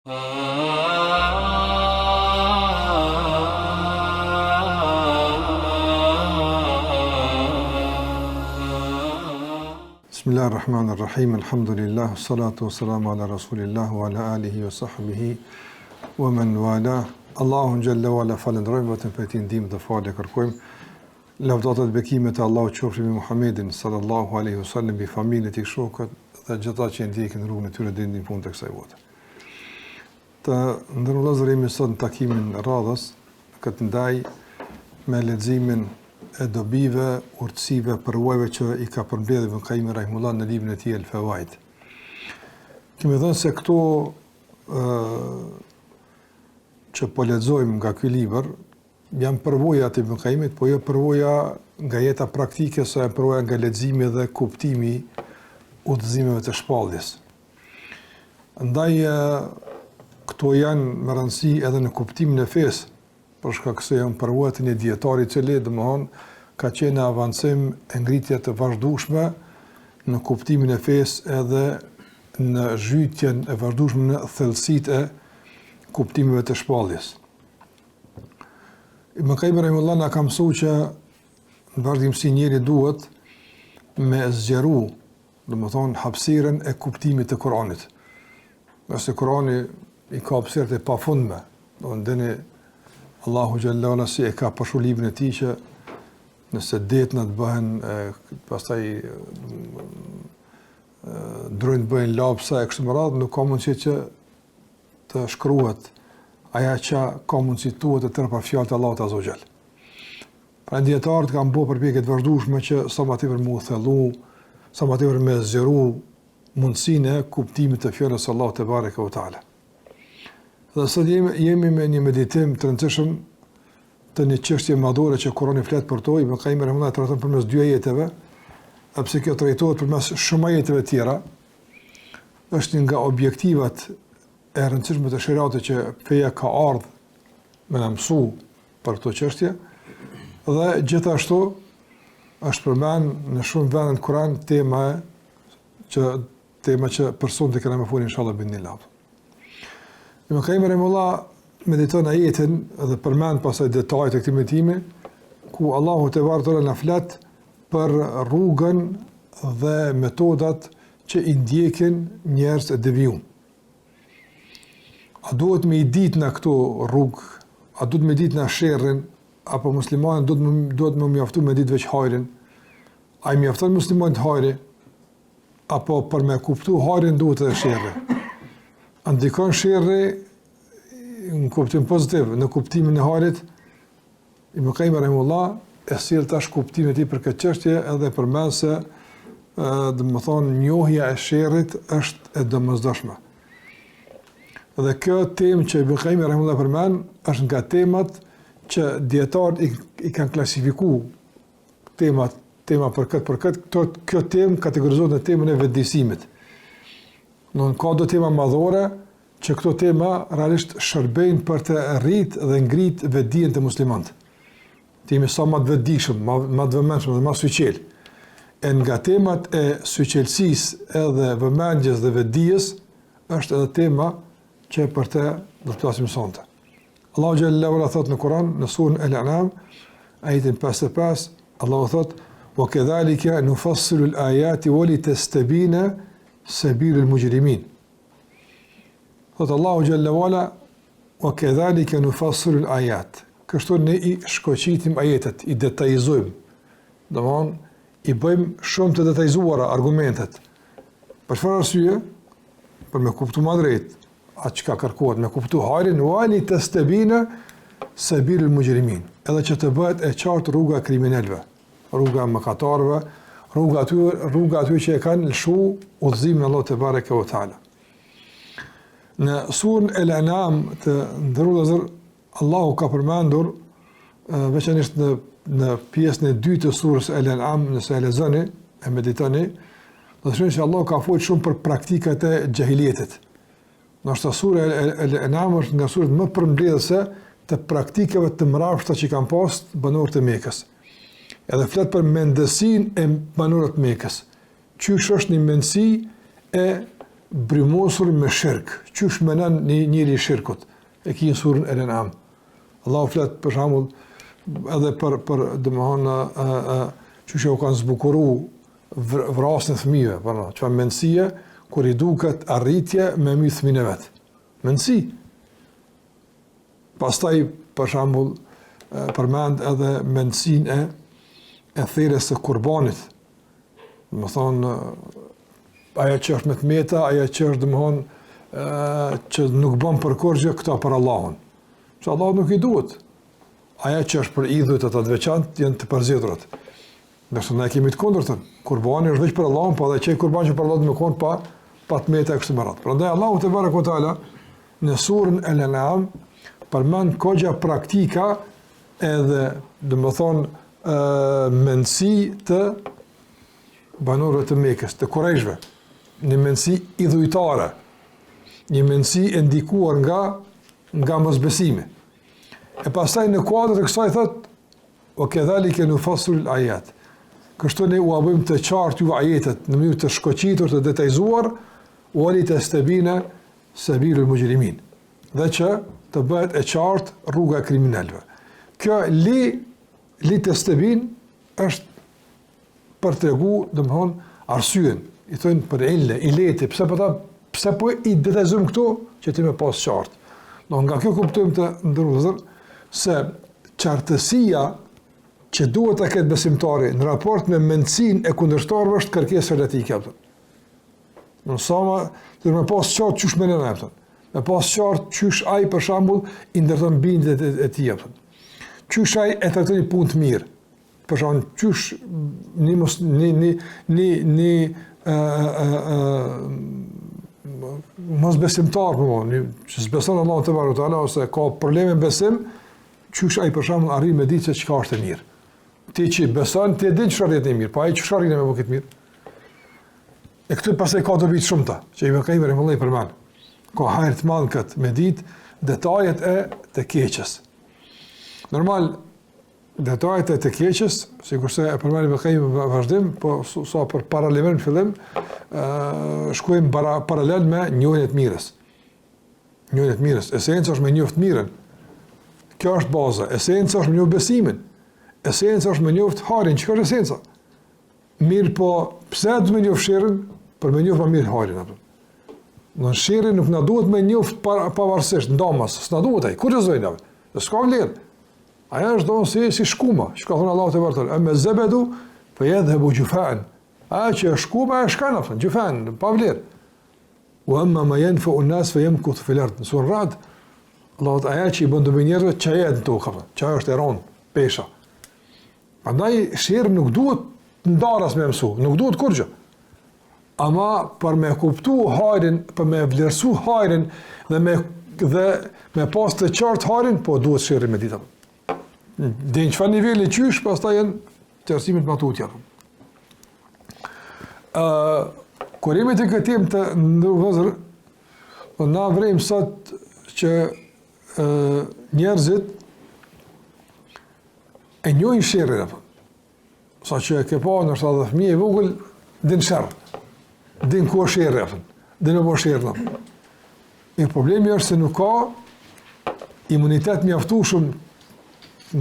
Bismillahirrahmanirrahim, alhamdulillah, salatu wassalamu ala rasulillah wa ala alihi wa sahbihi wa man wala. Allahun xhalla wala falendrojmë vetëm për ti ndihmë dhe falë kërkojmë. Lavdata dhe bekimet e Allahut qofshin mbi Muhammedin sallallahu alaihi wasallam, mbi familjen e tij, shokët dhe gjithë ata që ndjekin rrugën e tyre deri në fund të kësaj bote. Të ndërlozohemi sot në takimin e radhës, këtë ndaj me leximin e dobive, urtësive, përvojave që i ka përmbledhur Ibn Qayyim rahimullah në librin e tij El-Fawaid. Kemi thënë se këto që po lexojmë nga ky libër janë përvoja të Ibn Qayyimit, po jo përvoja nga jeta praktike, sa janë përvoja nga leximi dhe kuptimi udhëzimeve të shpalljes. Andaj këto janë me rëndësi edhe në kuptimin e fesë, për shkak se janë përvoja të një dietari i cili domthonë ka qenë në avancim e ngritje të vazhdueshme në kuptimin e fesë edhe në zhytjen e vazhdueshme në thellësitë e kuptimeve të shpalljes. Ibn Qayyim rahimahullah na ka mësuar që në vazhdimsi njeriu duhet me zgjeru, domethënë hapësirën e kuptimit të Kuranit. Nëse Kurani i ka hapësirë të pafundme, domethënë Allahu xhalla wala si e ka përshu librin e tij që nëse detna të bëhen pastaj drojnë të bëhen lapsa e kështu me radhë, nuk ka mundësi që të shkruhet aja që ka mundësi tuhet të tërë pa fjalët e Allahut azza wa jall. Pra dietarët kanë bërë përpjekje të vazhdueshme që sa më tepër mu thellu, sa më tepër me zgjeru mundësinë e kuptimit të fjalës së Allahut te bareke ve teala. Dhe sot jemi me një meditim të rëndësishëm të një çështje madhore që Kurani flet për to. Ibn Qayyim rahimahullah trajton përmes dy ajeteve, pse kjo trajtohet përmes shumë ajeteve tjera. Është një nga objektivat e rëndësishme të shariatit që feja ka ardhur me na mësu për këtë çështje, dhe gjithashtu është përmend në shumë vende në Kur'an tema që personat e kanë më folur inshallah binillah. Ibn Qayyim rahimahullah mediton ajetin dhe përmend pasaj detajet e këtij meditimi ku Allahu te bartore na flet për rrugën dhe metodat që i ndjekin njerëz e devijum. A duhet me i ditë në këto rrugë, a duhet me ditë në sherrin, apo muslimanët duhet me mjaftu me ditë veç hajrin? A i mjafton muslimanët hajri, apo për me kuptu hajrin duhet edhe sherri? Ndikon sherri në kuptim pozitiv, në kuptimin e hajrit. Ibn Qayyim rahimahullah e sjell tash kuptimin e tij për këtë çështje edhe përmend se domethënë njohja e sherrit është e domosdoshme. Dhe kjo temë që Ibn Qayyim rahimahullah përmend është nga temat që dietarët i kanë klasifikuar tema për këtë. Kjo temë kategorizohet në temën e vetëdijsimit. Nuk ka do tema madhore që këto tema realisht shërbejnë për të rrit dhe ngrit vetdijen të muslimanët. Të jemi sa më të vetdijshëm, më të vëmendshëm dhe më syqel. E nga temat e syqelësisë edhe vëmendjes dhe vetdijes është edhe tema që për të do të flasim sonte. Allahu xhallahu ala thot në Kur'an në surën Al-An'am ajetin 55, Allahu thot: "Wa kadhalika nufassilu al-ayati wa litastabina sabilul mujrimin." Thot Allahu xhallahu ala: "Wa kadhalika nufassilu al-ayat." Kështu ne i shkoqitim ajetet, i detajizojmë. Domthon i bëjmë shumë të detajzuara argumentet. Për çfarë arsye? Për me kuptuar më drejt atë që ka kërkuar, me kuptuar hajrin wa litastabina sabilul mujrimin. Edhe që të bëhet e qartë rruga e kriminalëve, rruga e mëkatarëve, rruga aty që e kanë lëshu udhëzimin e Allahut te bareke ve teala. Në surën El-An'am të ndërruar Allahu ka përmendur veçanërisht në pjesën e dytë të surës El-An'am, nëse e lexoni e meditoni, do të shohni se Allahu ka folur shumë për praktikat e xahilietit. Nështë sura El-An'am është nga surat më përmbledhëse të praktikave të mrapshta që kanë pas banorët e Mekës. Edhe flet për mendësinë e banorëve të Mekës. Qysh është një mendësi e brymosur me shirk. Qysh menon njëri shirkut? E ki në surën El-An'am. Allahu flet për shembull edhe për domthonë çuçi u kanë zbukuru vrasjen e fëmijëve, po çfarë mendësie kur i duket arritje me my fëmijën e vet. Mendësi. Pastaj për shembull përmend edhe mendësinë e thirrjes së qurbanit. Do thonë ajo që është me të meta, ajo që është domthonë që nuk bën për kurrë këto për Allahun. Që Allah nuk i duhet. Aja që është për idhujt e të veçantë janë të përzgjedhurat. Nëse ne kemi të kundërtën, kurbani është veç për Allahun, po edhe çaj kurban që për Allahun më kon pa të meta kështu më radh. Prandaj Allahu te barekuhu teala në surën El-An'am përmend kogja praktika edhe domethënë mendësi të banorëve të Mekës, të Kurajshëve, një mendësi idhujtare, një mendësi e ndikuar nga mosbesimi. E pastaj në kuadër të kësaj thot o kedhalike nufassilu al-ayat. Kështu ne u bëjmë të qartë ju ajetet në mënyrë të shkoqitur, të detajzuar, wali tastabina sabilul mujrimin. Dhe që të bëhet e qartë rruga e kriminalëve. Kjo li tastabin është për tregu, domthonë, arsyen, i thonë për ileti, pse po i detajzojmë këtu që ti më pas qartë. Do nga kjo kuptojmë të ndërruzër se qartësia që duhet të ketë besimtari në raport me mendësinë e kundërshtarëve është kërkesë relatike. Në sama, dhe me pas qartë qysh mendon ai. Me pas qartë qysh ai për shembull i ndërton bindjet e tij. Qysh ai e trajton punë të mirë. Për shembull, qysh mos besimtar që s'beson Allahu te barekuhu teala ose ka probleme besim, qysh ai për shembull arrin me ditë se çka është e mirë. Ti që beson, ti e di çfarë është e mirë, po ai çfarë arrin me bëkë të mirë. E këtë pastaj ka dobi shumëta, që i bëkaj me vëllai për mend. Ka hajër të madh këtë me ditë detajet e të keqes. Normal detajet e të keqes, sikurse e përmend bëkaj me vazhdim, po sa për paralel në fillim, shkojmë paralel me njohjen e të mirës. Njohjen e të mirës, esenca është me njohë të mirën. Kjo është baza. Esenca është me njohë besimin. Esenca është me njohë harin. Çka është esenca? Mirë po, pse do me njohë sherrin? Për me njohë më mirë harin. Në sherrin nuk na duhet me njohë pavarësisht ndamas, s'na duhet ai. Kur zojnë? S'ka vlerë. Aja është donë si shkuma. Që ka thonë Allahu te barekuhu. Amma zabedu fa yadhhabu jufan. Aja që është shkuma e shkan aftë, jufan, pa vlerë. Wa amma ma yanfa'u an-nas fa yamkuth fil ard. Sur rad. Allahu aja që i bën dobi njerëzve çajet në tokë. Çaja është e rond, pesha. Prandaj sherri nuk duhet ndaras me mësu, nuk duhet kurrë. Ama për me kuptu hajrin, për me vlerësu hajrin dhe me pas të qartë hajrin, po duhet sherri me dita. Dhe në çfarë niveli qysh, pastaj janë qërësimit më tutja. Kurimi të këtim të ndërvëzër, na vrejmë sot që njerëzit e njojnë sherrin. Sa që e ke pa nështë edhe fëmijë i vogël, din sherr. Din ku është sherri, din e po sherrin. E problemi është se nuk ka imunitet mjaftueshëm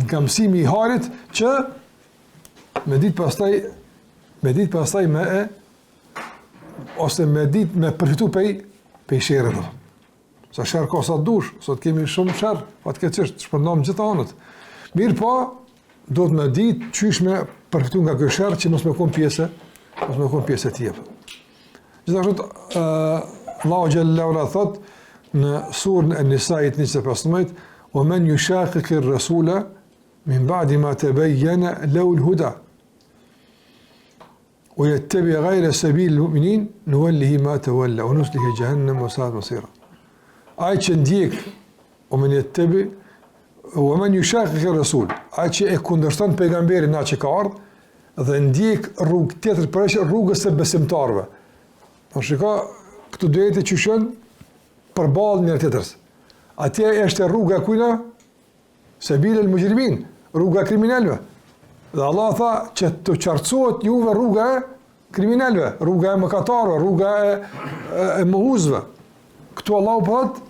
nga mësimi i harit që me ditë pastaj ose me përfitu pej sherrit. Sa sherr ka sa dush, sot kemi shumë sherr, fatkeqësisht shpërndam gjithë anët. Mirë po, do të me ditë qysh me përfitu nga kjo sherr që mos me kon pjesë e tij. Gjithashtu Allahu xhallahu ala thot në surën An-Nisa 25: "Wa man yushaqiqi ar-rasula min ba'di ma tabayyana lahu al-huda wa yattabi' ghayra sabili al-mu'minin nuwallihi ma tawalla wa nuslihi jahannam wa sa'at masira." Ai që ndjek wa man yushaqiqi ar-rasul, ai që e kundërshton pejgamberin atë që ka ardhur dhe ndjek rrugë tjetër përveç rrugës së besimtarëve. Po shiko, këtu duhet që shën përballë njëri tjetrës. Atje është rruga kujna? Sabilul mujrimin, rruga kriminalëve. Dhe Allah tha që të qartësohet juve rruga kriminalëve, rruga e mëkatarëve, rruga e mohuzve. Këtu Allahu po thot: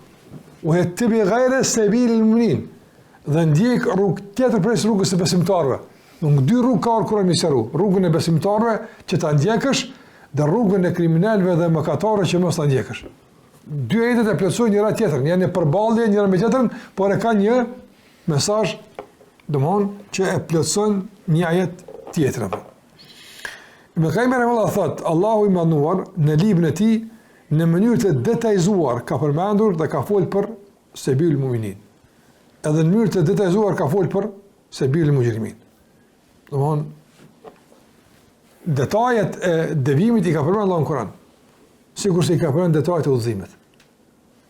"Uhettabi ghayra sabilil mu'minin." Dhe ndjek rrugë tjetër prej rrugës së besimtarëve. Nuk dy rrugë ka Kurani sqaru, rrugën e besimtarëve që ta ndjekësh dhe rrugën e kriminalëve dhe mëkatarëve që mos ta ndjekësh. Dy ajetet e plotësojnë njëra tjetrën, janë në përballje njëra me tjetrën, por e kanë një mesazh, domthon që e plotëson një ajet tjetër apo. Ibn Qayyim rahimahullah thot, Allahu i manduar në librin e tij në mënyrë të detajzuar ka përmendur dhe ka folur për sebilul mu'minin. Edhe në mënyrë të detajzuar ka folur për sebilul mujrimin. Domthon detajet e devimit i ka përmendur Allahu në Kur'an, sikur se i ka përmendur detajet e udhëzimit.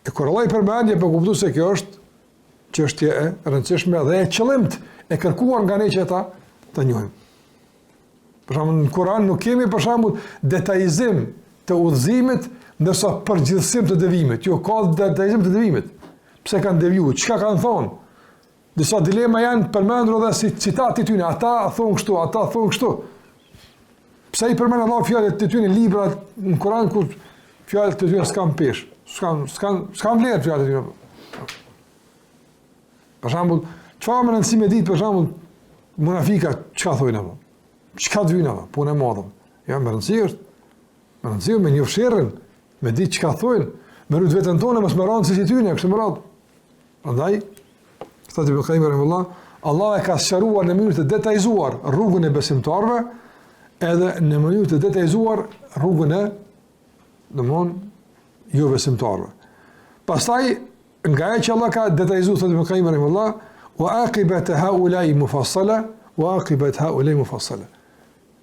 E kur Allah i përmendje për kuptuar se kjo është çështje e rëndësishme dhe e qëllimt e kërkuar nga ne që ta njohim. Për shembull në Kur'an nuk kemi për shembull detajizim të udhëzimit ndërsa përgjithësim të devimit. Jo, ka detajizim të devimit. Pse kanë devijuar? Çka kanë thonë? Disa dilema janë përmendur edhe si citati tyne. Ata thonë kështu, ata thonë kështu. Pse i përmend Allah fjalët të tyne libra në Kur'an kur fjalët të tyne s'kan pesh, s'kan vlerë fjalët e tyne. Për shembull, çfarë më rëndësi me ditë për shembull munafika çka thojnë apo? Çka të vynë apo? Punë e madhe. Ja, më rëndësi është. Më rëndësi me një fshirën, me ditë çka thojnë, me rrit veten tonë mos më rënd si tyne, kështu më radh. Prandaj, thotë Ibn Qayyim rahimahullah, Allah e ka sqaruar në mënyrë të detajzuar rrugën e besimtarëve, edhe në mënyrë të detajzuar rrugën e domthon jo besimtarëve. Pastaj nga ajo që Allah ka detajzuar thotë Ibn Qayyim rahimahullah, wa aqibatu haula'i mufassala wa aqibatu haula'i mufassala.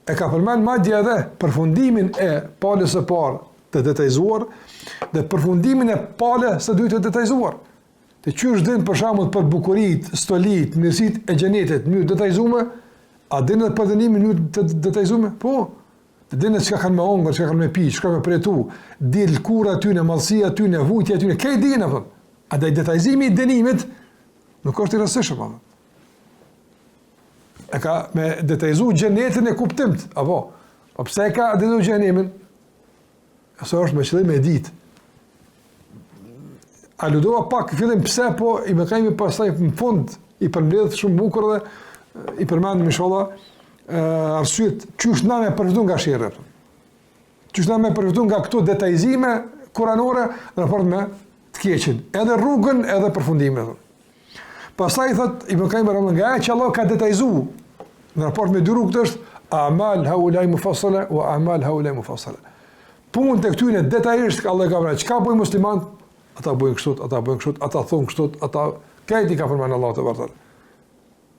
E ka përmend madje edhe përfundimin e palës së parë të detajzuar dhe përfundimin e palës së dytë të detajzuar. Të qysh din për shembull për bukuritë, stolit, mirësitë e xhenetit në mënyrë detajzuar, a din edhe për dënimin në mënyrë të detajzuar? Po. Të dinë çka kanë me hongër, çka kanë me pi, çka kanë me pretu, di lkura aty në mallësia aty në vujtja aty në kë dinë apo. A dhe detajzimi i dënimit nuk është i rastishëm apo. E ka me detajzu xhenetin e kuptimt, apo? Po pse e ka detajzu xhenemin? Aso është me qëllim e ditë. A ludova pak fillim pse, po i më kemi pastaj në fund i përmbledh shumë bukur dhe i përmendim inshallah arsyet çush na me përfiton nga sherrë. Çush na me përfiton nga këto detajzime kuranore në raport me të keqin, edhe rrugën edhe përfundimin. Pastaj thot i më kemi rënë nga që Allah ka detajzuar në raport me dy rrugët është a'mal haulai mufassala wa a'mal haulai mufassala. Punët e këtyre detajisht ka Allah ka thënë çka bëjnë muslimanët, ata bëjnë kështu, ata bëjnë kështu, ata thonë kështu, ata këti ka përmendur Allahu te bartall.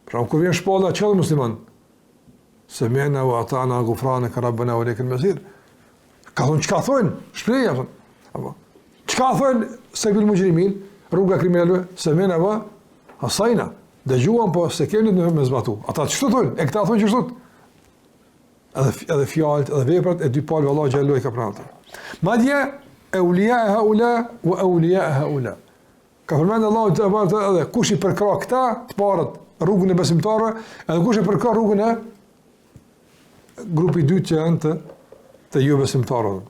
Pra kur vjen shpalla çdo musliman, sami'na wa ata'na ghufranaka rabbana wa ilaykal masir. Ka thonë çka thonë, shpreha thonë. Apo çka thonë sebil mujrimin, rruga kriminalëve, sami'na wa asajna. Dëgjuan po se keni me zbatu. Ata ç'është thonë? E këta thonë ç'është? Edhe fjalët, edhe veprat e dy palëve Allahu xhallahu i ka pranuar. Madje eulia haula wa eulia haula. Ka përmendur Allahu te bartë edhe kush i përkra këta të parët rrugën e besimtarëve, edhe kush i përkra rrugën e grupi i dytë që janë të jo besimtarëve.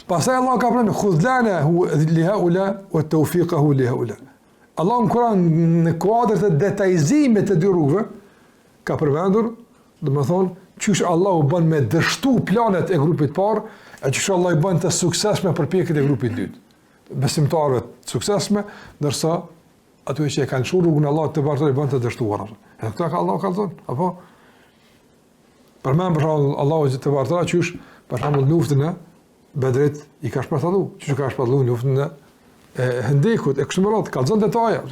Pastaj Allah ka përmendur khudlana li haula wa tawfiqahu li haula. Allah në Kur'an në kuadrët e detajzimit të dy rrugëve ka përmendur, domethënë çysh Allah u bën me dështu planet e grupit parë, e çysh Allah i bën të suksesshme përpjekjet e grupit dytë. Besimtarëve të suksesshme, ndërsa ato që e kanë shurur rrugën e Allahut të bartoj bën të dështuar. Edhe këta ka Allah ka thonë, apo përmend për shembull Allahu të bartoj çysh për shembull luftën e Bedrit i ka shpërthalluar, çysh ka shpërthalluar luftën e Hendekut, e kështu me radhë, kallëzon detaja.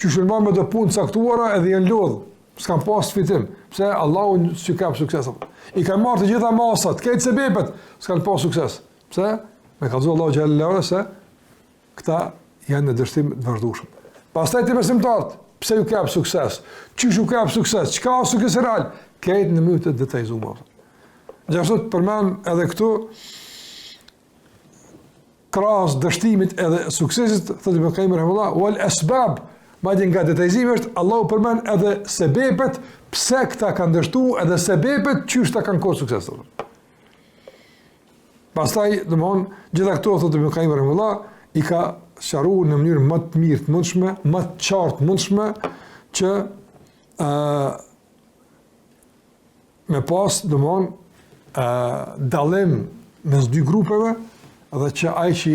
Që shëlman me të punë caktuara edhe janë lodhë, s'kan pas fitim. Pse Allahu s'ju ka sukses. I ka marrë të gjitha masat, këtë sebepet, s'kan pas sukses. Pse? Me kallëzon Allahu xhallahu se këta janë në dështim të vazhdueshëm. Pastaj të besimtarët, pse ju ka sukses? Çish ju ka sukses? Çka është sukses real? Këtë në mënyrë të detajzuar. Gjithashtu përmend edhe këtu krahas dështimit edhe suksesit, thotë Ibn Qayyim rahimahullah, wal asbab Madje nga detajzimi është Allahu përmend edhe sebepet pse këta kanë dështu, edhe sebepet çysh ta kanë kohë sukses. Pastaj, domthon, gjitha këto thotë Ibn Qayyim rahimahullah i ka sqaruar në mënyrë më të mirë të mundshme, më të qartë të mundshme që me pas domthon dallim mes dy grupeve dhe që ai që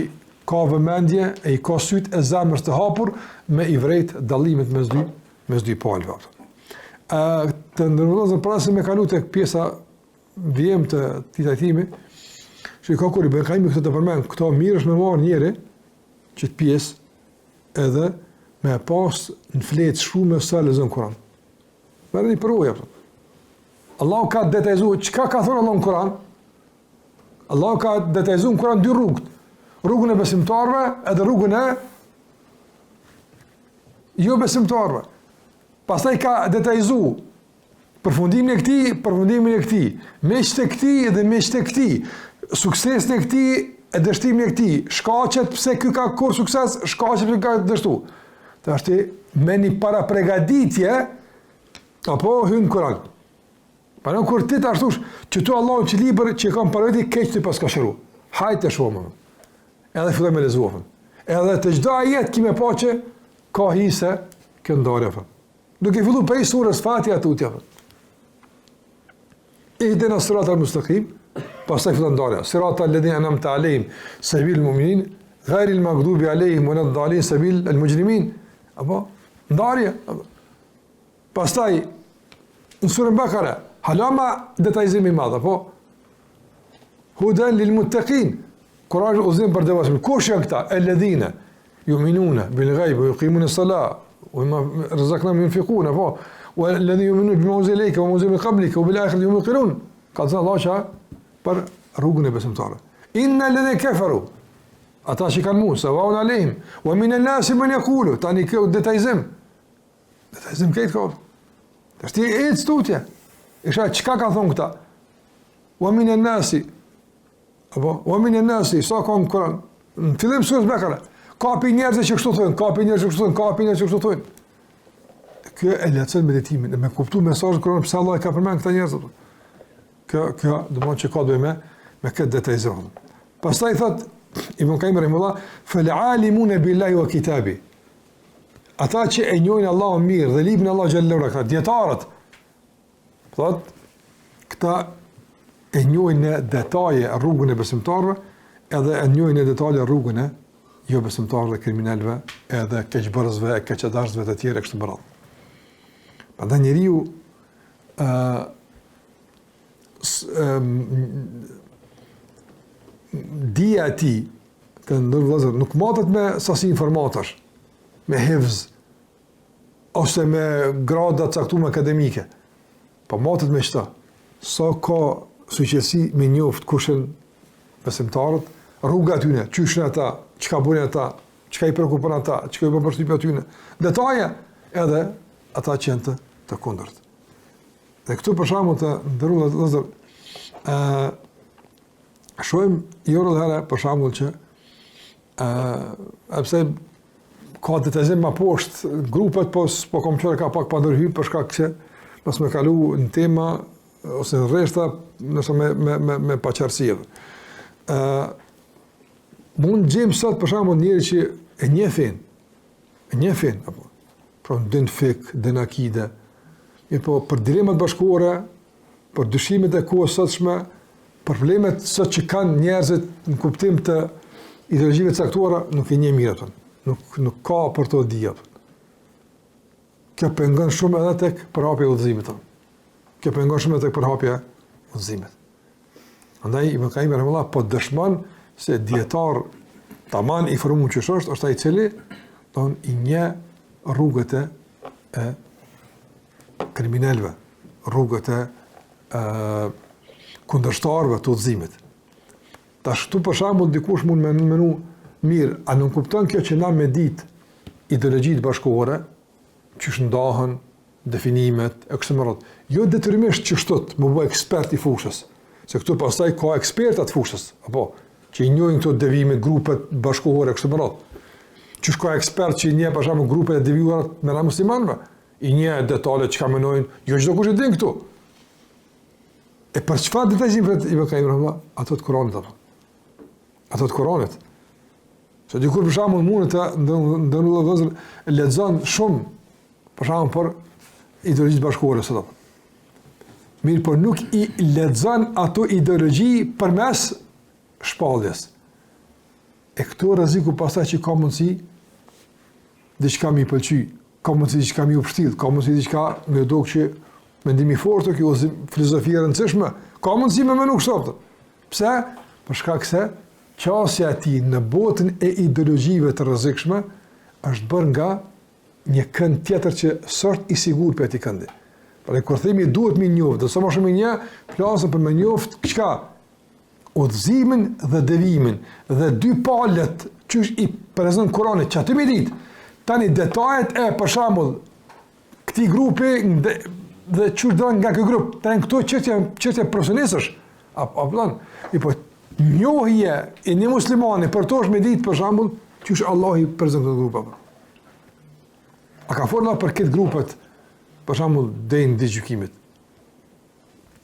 ka vëmendje e i ka sytë e zemrës të hapur me i vrejt dallimit mes dy palëve. Të ndërvëllazën para se me kalu tek pjesa vjem të trajtimi, që ka kur Ibn Qayyim këtë të përmend, këto mirë është me marrë njëri që të pjesë edhe me pas në fletë shumë sa lexon Kur'an. Merrni përvojë. Allahu ka detajzuar çka ka thënë Allahu në Kur'an. Allahu ka detajzuar në Kur'an dy rrugë. Rrugën e besimtarëve edhe rrugën e jo besimtarëve. Pastaj ka detajzuar përfundimin e këtij, meqtë e këtij dhe meqtë e këtij, suksesin e këtij e dështimin e këtij, shkaqet pse ky ka kur sukses, shkaqet pse ka dështu. Tashti me një para pregaditje apo hyn Kur'an. Para kur ti ta thosh që tu Allahu që libër që kam parë keq ti pas ka shëru. Hajde shumë. Edhe filloj me lezuafën. Edhe të çdo ajet kimë pa që ka hise kjo ndarje apo. Duke filluar prej surës Fatiha tutje apo. Ihdina siratal mustaqim, pastaj fillon ndarja. Siratal ladhina an'amta alayhim, sabilul mu'minin, ghayril maghdubi alayhim waladdallin, sabilul mujrimin. Apo ndarje. Pastaj në surën Bakara, halama detajzimi i madh apo hudan lil muttaqin. Kur'ani uzim për devotshëm. Kush janë këta? Alladhina yu'minuna bil ghaib wa yuqimuna as-salah wa mimma razaqnahum yunfiqun. Apo walladhina yu'minuna bima unzila ilayka wa ma unzila min qablika wa bil akhirati hum yuqinun. Ka thënë Allah për rrugën e besimtarëve. Innal ladhina kafaru ata që kanë Musa wa alayhim wa min an-nas man yaqulu tani kjo detajzim këtë kohë. Tashti e stutje. Isha çka ka thonë këta? Wa min an-nas apo wa min an-nas sa kanë Kur'an. Në fillim surës Bakara. Ka pi njerëz që kështu thonë, ka pi njerëz që kështu thonë. Kjo e lehtëson meditimin, me kuptuar mesazhin Kur'an pse Allah ka përmend këta njerëz. Kjo do të thotë që ka të bëjë me këtë detajzim. Pastaj thot Ibn Qayyim rahimahullah, "Fal-'alimuna billahi wa kitabi." Ata që e njohin Allahun mirë dhe librin Allah xhallahu ala, dietarët. Thot këta e njohin në detaje rrugën e besimtarëve, edhe e njohin në detaje rrugën e jo besimtarëve, kriminalëve, edhe keqbërësve, keqëdashëve të tjerë kështu me radhë. Prandaj njeriu dija e tij, të ndërvëllazër, nuk matet me sasi informatash, me hifz, ose me grada caktuar akademike, po matet me çta. Sa ka suqësi me njoft kushën besimtarët, rruga atyne, qyshin ata, çka bëjnë ata, çka i shqetëson ata, çka i bën përshtypje atyne. Detaje edhe ata që janë të kundërt. Dhe këtu për shembull të ndërruar vëllazër, shohim jorë dhe herë për shembull që pse ka detajim më poshtë grupet, po kompjuter ka pak pa ndërhyr për shkak se mos më kalu në tema ose në rreshta nëse me paqartësi. Mund gjem sot për shembull njëri që e njeh fen apo pra din fik, din akide, po për dilemat bashkëore, për dyshimet e kohës sotshme, për problemet sot që kanë njerëzit në kuptim të ideologjive caktuara, nuk e njeh mirë atë. Nuk ka për to dija. Kjo pengon shumë edhe tek përhapja e udhëzimit. Kjo pengon shumë edhe tek përhapja e udhëzimit. Andaj Ibn Qayyim rahimahullah po dëshmon se dietar tamam i formuar që është ai i cili don i njeh rrugët e kriminalëve, rrugët e kundërshtarëve të udhëzimit. Tash këtu për shembull dikush mund me menu mirë, a nuk kupton kjo që na me ditë ideologjitë bashkëore, që shëndohen definimet e kësaj rrugë. Jo detyrimisht që shtot, më bëj ekspert i fushës. Se këtu pastaj ka ekspertat fushës, apo që i njohin këto devime, grupet bashkëore kësaj rrugë. që shko ekspert që i nje për shembull grupet e devijuara me na muslimanëve, i nje detalet çka menojnë, jo çdo kush e din këtu. E për çfarë detajim për Ibn Qayyim ato të Kuranit apo? Ato të Kuranit. Se dikur për shembull mund të ndonjë vëzër lexon shumë për shembull për ideologjitë bashkëkohore sot. Mirë, por nuk i lexon ato ideologji përmes shpalljes. E këtu rreziku pastaj që ka mundësi diçka më i pëlqy, ka mundësi diçka më u përshtill, ka mundësi diçka më duk që mendimi i fortë kjo ose filozofia e rëndësishme, ka mundësi më nuk kështu. Pse? Për shkak se qasja e tij në botën e ideologjive të rrezikshme është bërë nga një kënd tjetër që sort i sigurt për atij këndi. Por kur themi duhet më njoft, do sa më shumë një, flasëm për më njoft çka? Udhëzimin dhe devimin dhe dy palët që i prezon Kurani që aty me ditë. Tani detajet e për shembull këtij grupi dhe çu do nga ky grup, tani këto çështje profesionistësh apo i po njohje e një muslimani për to është me ditë për shembull çu Allah i prezon këtë grup apo. A ka forma për këtë grupet për shembull deri në gjykimit.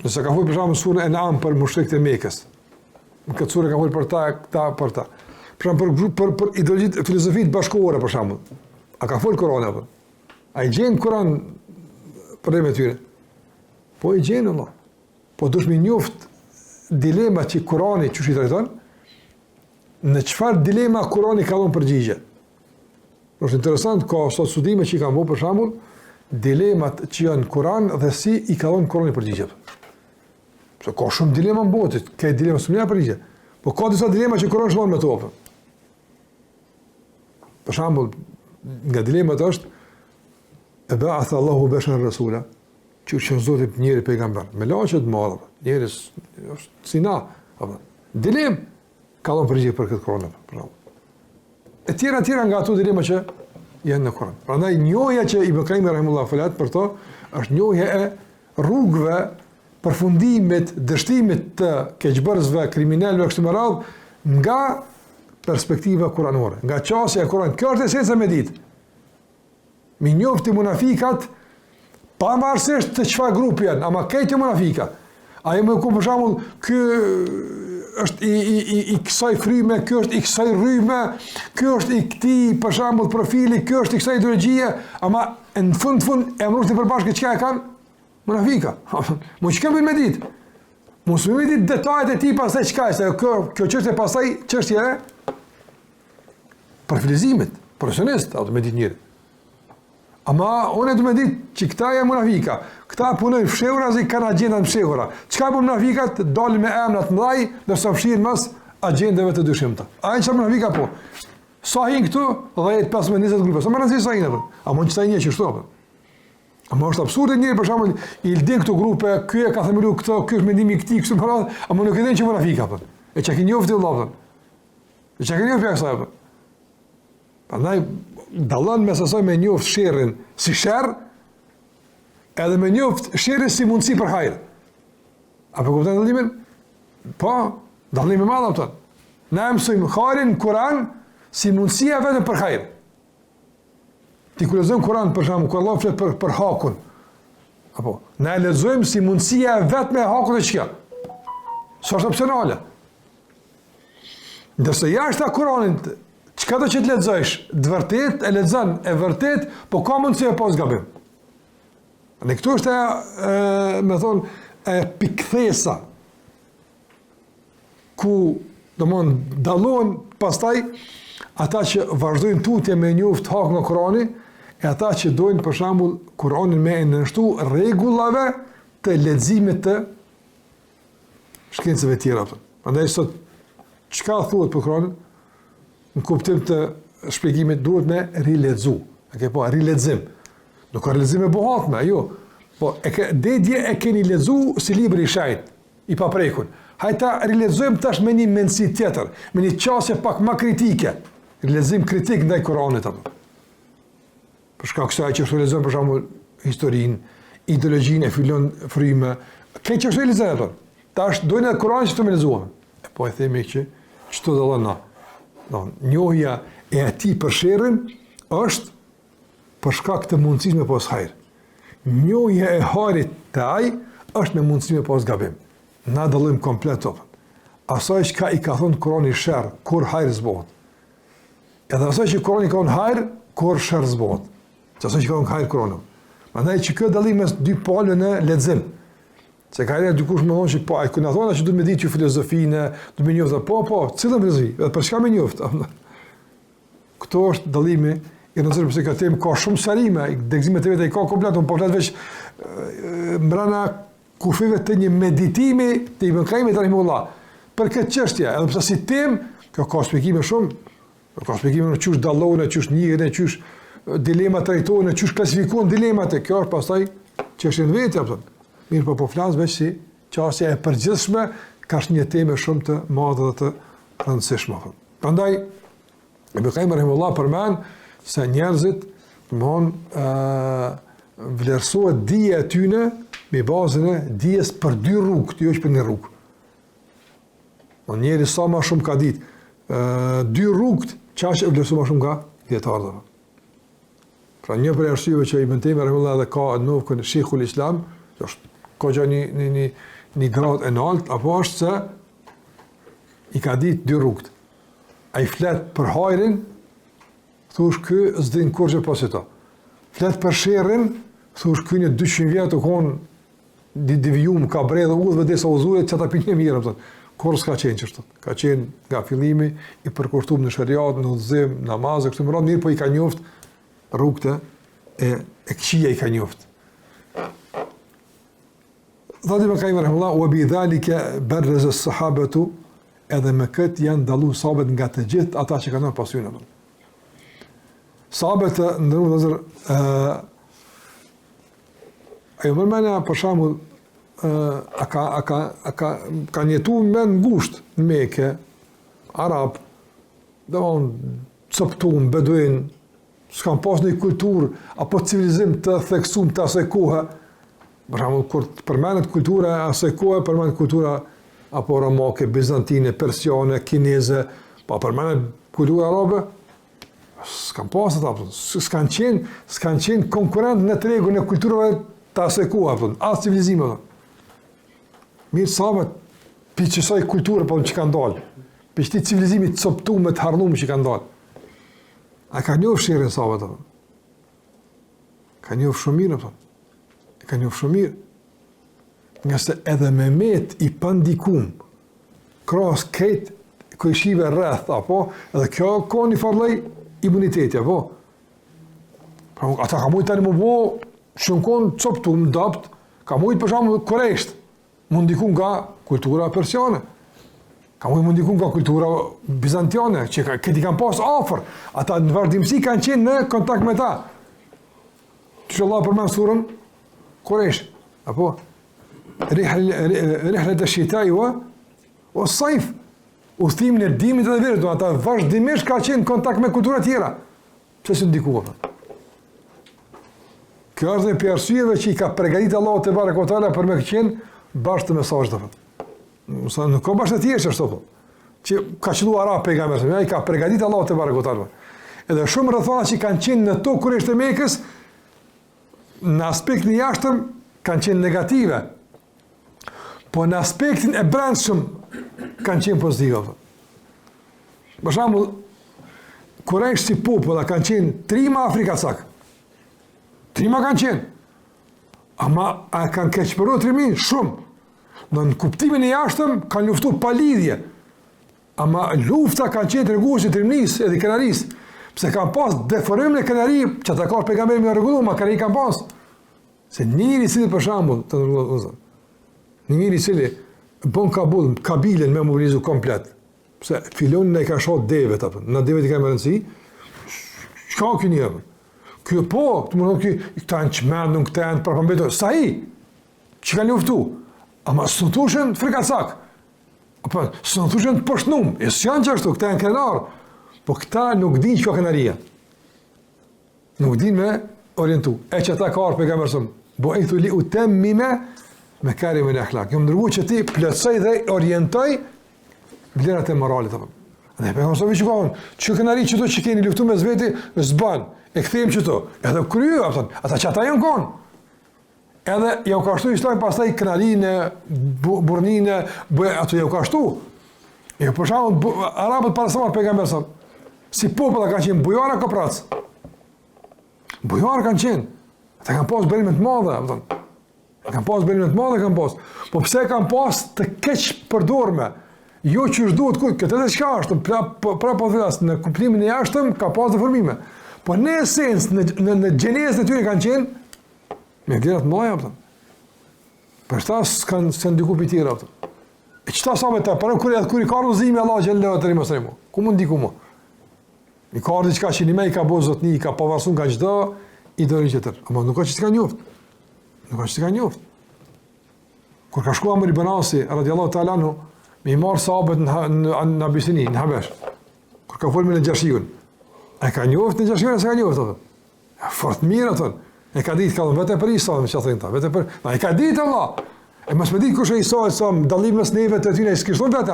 Nëse ka folur për shembull surën En'am për mushrikët e Mekës. Në këtë surë ka folur për ta. Për shembull për ideologjitë filozofitë bashkëkohore për shembull. A ka folur Kurani apo? A i gjen Kur'an për me tyre? Po i gjen Allah. Po dush me njoft dilema që Kurani çu i trajton? Në çfarë dilema Kurani ka dhënë përgjigje? Është interesant ka sot studime që kanë bërë për shembull dilemat që janë në Kur'an dhe si i ka dhënë Kurani përgjigje. Se ka shumë dilema në botë, ka dilema së mënja përgjigje. Po ka disa dilema që Kurani shmon me to. Për shembull, nga dilemat është e ba'atha Allahu basharan rasula, që Zoti njëri pejgamber, me laqe të madhe, njëri është si na, dilem ka dhënë përgjigje për këtë Kur'an, për shembull. E tjera nga ato dilema që janë në Kur'an. Prandaj njohja që Ibn Qayyim rahimullahu folat për to është njohja e rrugëve, përfundimit, dështimit të keqbërësve, kriminalëve kështu me radhë nga perspektiva kuranore, nga qasja e Kuranit. Kjo është esenca me ditë. Mi njofti munafikat pavarësisht të çfarë grupi janë, ama këto munafika. Ai më ku për shembull ky është i kësaj fryme, ky është i kësaj rryme, ky është i këtij për shembull profili, ky është i kësaj ideologjie, ama në fund e mbrojtë përbashkë çka e kanë munafika. Mo çka bën me ditë? Mos më ditë detajet e tij pastaj çka është, kjo çështje pastaj çështja e profilizimit, profesionist, ato me ditë njëri. Ama unë do më ditë që këta janë munafika. Këta punojnë fshehura zi kanë agjenda fshehura. Çka bën munafikat? Dalin me emra të mëdhaj, ndërsa fshihen mas agjendave të dyshimta. Ai çfarë munafika po? Sa hin këtu 10, 15, 20 grupe. Sa më rëndësi sa hin apo? A mund të thajë një çështje apo? Ama është absurde njëri për shembull i din këto grupe, ky e ka themeluar këto, ky është mendimi i këtij, kështu më radh, ama nuk e din që munafika apo. E çka keni njoftë vëllai. E çka keni njoftë sa apo? Prandaj dallon mes asaj me njoft sherrin si sherr, edhe me njoft sherrin si mundësi për hajër. Apo kupton dallimin? Po, dallimi i madh ato. Na mësojmë hajrin në Kur'an si mundësia vetëm për hajër. Ti kur lexojmë Kur'an për shembull, kur Allah flet për hakun. Apo, na e lexojmë si mundësia vetëm e hakut të çka. S'është opsionale. Ndërsa jashtë Kur'anit çka do që të lexojsh, të vërtet e lexon, e vërtet, po ka mundësi e pas gabim. Ne këtu është me thonë, pikthesa, ku domthon dallohen pastaj ata që vazhdojnë tutje me njoft hakun nga Kurani, e ata që dojnë për shembull Kur'anin me nënshtu rregullave të leximit të shkencave tjera. Prandaj sot çka thuhet për Kur'anin? Në kuptim të shpjegimit duhet me rilexu. Okay, po rilexim. Nuk ka rilexim e bohatme, jo. Po dedje e keni lexu si libri i shajt, i paprekun. Hajta rilexojmë tash me një mendësi tjetër, me një qasje pak më kritike. Rilexim kritik ndaj Kuranit apo. Për shkak se ai që rilexon për shembull historinë, ideologjinë e fillon fryme, këtë që rilexon ato. Tash dojnë Kur'anin që të më lexuam. Po e themi që çto dallon na. Njohja e ati për sherrin është për shkak të mundësisë me pas hajër. Njohja e hajrit të ai është me mundësi me pas gabim. Na dallojmë komplet topën. Asaj që i ka thonë Kurani sherr, kur hajër zbohet. Edhe asaj që Kurani ka thonë hajër, kur sherr zbohet. Që asaj që ka thonë hajër Kurani. Prandaj që kjo dallim mes dy palëve në lexim. Se ka ide dikush më thonë që po ai kur na thonë që duhet me ditë që filozofinë, duhet me njohë po, cilën filozofi, edhe për çka më njoft. Këto është dallimi i rëndësishëm se këtë temë ka shumë sarime, degëzimet e vetë i ka komplet, po flet veç mbrana kufive të një meditimi të Ibn Qayyimit rahimahullah. Për këtë çështje, edhe pse si temë, kjo ka shpjegime shumë, ka shpjegime në çush dallohen, çush njihen, çush dilema trajtohen, çush klasifikohen dilemat, e kjo është pastaj çështje vetë apo. Mirë po flas veç si çështja e përgjithshme, ka një temë shumë të madhe dhe të rëndësishme. Prandaj Ibn Qayyim rahimahullah përmend se njerëzit vlerësohet dija e tyre me bazën e dijes për dy rrugë, jo për një rrugë. Njeri sa më shumë ka ditë, dy rrugët, çaq e vlerëson më shumë nga dietarët. Pra një për arsyeve që Ibn Qayyim rahimahullah edhe ka në nofkën Sheikhul Islam, është ka një grad e lartë, apo është se i ka ditë dy rrugët. Ai flet për hajrin, thush ky s'din kurrë pas ata. Flet për sherrin, thush ky një 200 vjet u kon devijum ka bredhë udhë dhe sa uzuhet çata pinë mirë, thotë. Kur s'ka qenë kështu. Ka qenë nga fillimi i përkushtuar në shariat, në udhëzim, namaz, kështu më radh, mirë po i ka njoft rrugët e këqija i ka njoft. Dhadi më Qayyim rahimahullah, wa bi dhalika barraza as-sahabatu, edhe me këtë janë dalluar sahabët nga të gjithë ata që kanë pas tyre. Sahabët ndërmjet ajo mërmena për shembull ka jetuar me ngusht në Mekë, arab, domthon coptum, beduin, s'kan pas një kulturë apo civilizim të theksuar të asaj kohe. Për shembull, kur përmendet kultura e asaj kohe, përmendet kultura apo romake, bizantine, persiane, kineze, pa përmendet kultura arabe, s'kan pas ata, s'kan qenë konkurrent në tregun e kulturave të asaj kohe, as civilizime. Mirë sahabët, për qësaj kulturë që kanë dalë, për qëti civilizimit të coptume, të harnume që kanë dalë. A ka njofë shirin sahabët, ka njofë shumë mirë, ka njofë shumë mirë. Nga se edhe Mehmet i pandikum, kras këtë këshive rreth, apo, edhe kjo ka një farlej imuniteti, apo. Pra, ata ka mujtë tani më bo, shënkon coptum, dapt, ka mujtë për shamë koresht, mundikun nga kultura persiane, ka mundikun nga kultura bizantiane, që këti kanë pas afer, ata në vazhdimësi kanë qenë në kontakt me ta. Që Allah përmen surën, Koresh, apo, rihlet e shitaj o sajf, udhëtimin e dimit edhe verët, ata vazhdimisht ka qenë në kontakt me kultura tjera. Që se ndikua, kjo është një për arsyeve që i ka përgatit Allah të barekotala për me qenë bashkë të mesazh të fëtë. Nuk ka bashkë të tjerë që është të që ka qëllu Arab pejgamberin, i ka përgatit Allah të barekotala. Edhe shumë rrethana që kanë qenë në tokë Kurejsh të Mekës, në aspektin e jashtëm kanë qenë negative, po në aspektin e brendshëm kanë qenë pozitive. Për shembull, Kurejsh si popull kanë qenë trima afrikacak. Trima kanë qenë. Ama a kanë keqëpëruar trimin? Shumë. Në kuptimin e jashtëm kanë luftu pa lidhje. Ama lufta kanë qenë treguesi trimnis edhe krenaris. Pse kanë pas deformimin e krenari, që ata ka pejgamberi më rregulluar, ma krenari kanë pas. Se njëri i cili për shembull, të ndërkohë, njëri i cili bon kabilën me mobilizu komplet. Pse filonin ne ka shoh devet apo, na devet i kanë rëndësi. Çka ky njeri? Ky po, të më thonë këta në qmendu, këta në përpëmbetur, sa i, që ka luftu, ama së në thushen të frikacak, apo së në thushen të përshnum, e së janë që ashtu, këta në krenar, po këta nuk din që ka krenaria, nuk din me orientu, e që ta ka arë pejgamberin, bo e thuli u tem mime, me karimin e akhlak, jëmë ndërgu që ti plëtsoj dhe orientoj vlerat e moralit, Dhe pejgamberi që kanë, që kënari çdo që keni luftu me zveti, s'ban. E kthejmë çdo. Edhe krye, ata që ata janë kon. Edhe ja u ka shtu Islami pastaj kënarinë, burninë, ato ja u ka shtu. E për shembull arabët para sa pejgamberi sa si popull kanë qenë bujara koprac. Bujara kanë qenë. Ata kanë pas bërime të mëdha, kanë pas bërime të mëdha kanë pas. Po pse kanë pas të keq përdorme? Jo që është duhet këtë edhe çka është, pra po thas në kuptimin e jashtëm ka pas deformime. Po në esencë në gjenezën e tyre kanë qenë me vlera të mëdha, për shta s'kan ndiku për tjera. E qëta sa me ta, për kur i ka ruzimi Allah xhallahu te mësrimu. Ku mund ndiku mu? I ka ardhi qka që një me i ka bo zotni, i ka pavarësun ka qda, i dërin qëtër. Ama nuk ka që t'ka njoft. Nuk ka që t'ka njoft. Kur ka shku Amr ibn Asi, radiallahu ta'ala anhu, me i marë sahabët në Abisini, në Habesh, kur ka folme në Gjashijun, e ka njoft në Gjashijun, e se ka njoft, fort mirë, atën, e ka ditë, ka dhëmë, vete për Isa, me që thënë ta, vete për, e ka ditë, Allah, e mos me ditë kush e Isa, e sa më dalim mes neve të tyne, e s'kishton vete,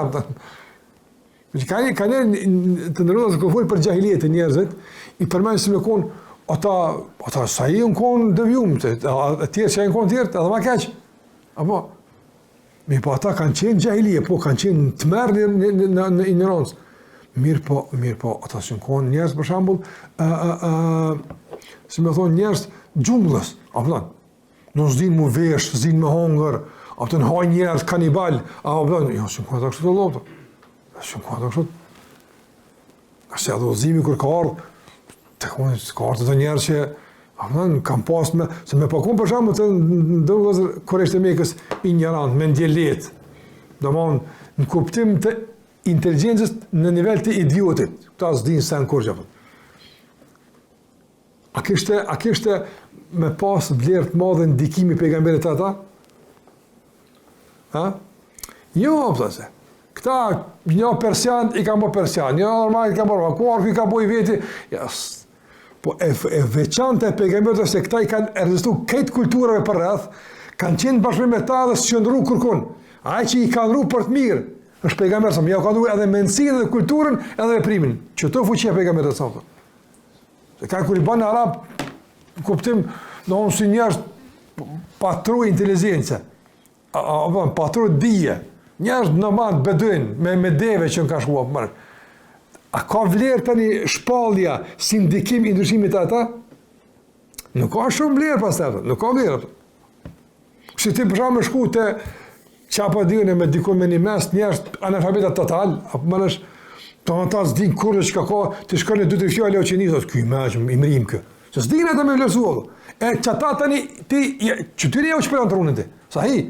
ka një të nërënda të këfull për gjahilijet e njerëzit, i përmenë si me konë, ata sa i në konë dëvjum, tjerë që e në konë tjerë, edhe ma keq, apo, mi po ata kanë qenë gjahilije, po kanë qenë të merë në ignorancë. Mirë po, ata që në konë njerës, për shambull, si me thonë njerës gjumlës, apëtan, në zdinë mu vesh, zdinë me hongër, apëtan haj njerës, kanibal, apëtan, jo, që në konë ata kështë të lopëta, që në konë ata kështë, se edhe ozimi kër ka ardhë, të konë, ka ardhë të njerës që, kam pas me, se me pakon për shamë të ndërëzër Koresht e Mekës ignorant, me ndjelet, do mon, në kuptim të inteligencës në nivel të idiotit, ta s'dinë se në kur që. A kishte me pas vlerë të madhe ndikimi pejgamberit ata? Ha? Jo, pëtase. Këta, një persian i ka bo persian, një normal i ka bo normal, kuarku i ka bo i veti, jasë. Po e veçante e pejgamberit se këta i kanë rezistu këtë kulturave për rreth, kanë qenë bashkë me ta dhe së qëndru kërkun. Ai që i kanë ru për të mirë, është pejgamberi sa, ja u ka dhu edhe mendësinë dhe kulturën edhe veprimin. Që të fuqia pejgamberit sa. Se ka kur i banë në Arab, kuptim, në onë si njerës patru inteligencë, patru dije, njerës në manë beduin, me deve që në ka shkua për mërë. A ka vlerë tani shpallja si ndikim i ndryshimit ata? Nuk ka shumë vlerë pas të nuk ka vlerë. Si ti përsha me shku të qapa dhjene me dikon me një mes njerës analfabetat total, apo më nësh të ata s'din kur dhe që ka, të shkërë në 2-3 fjallë o që një, këj me që i mërim kë. Se s'din e të me vlerësu edhe. E që ata tani, që ty ne u shpëllan të runin ti. Sa hi?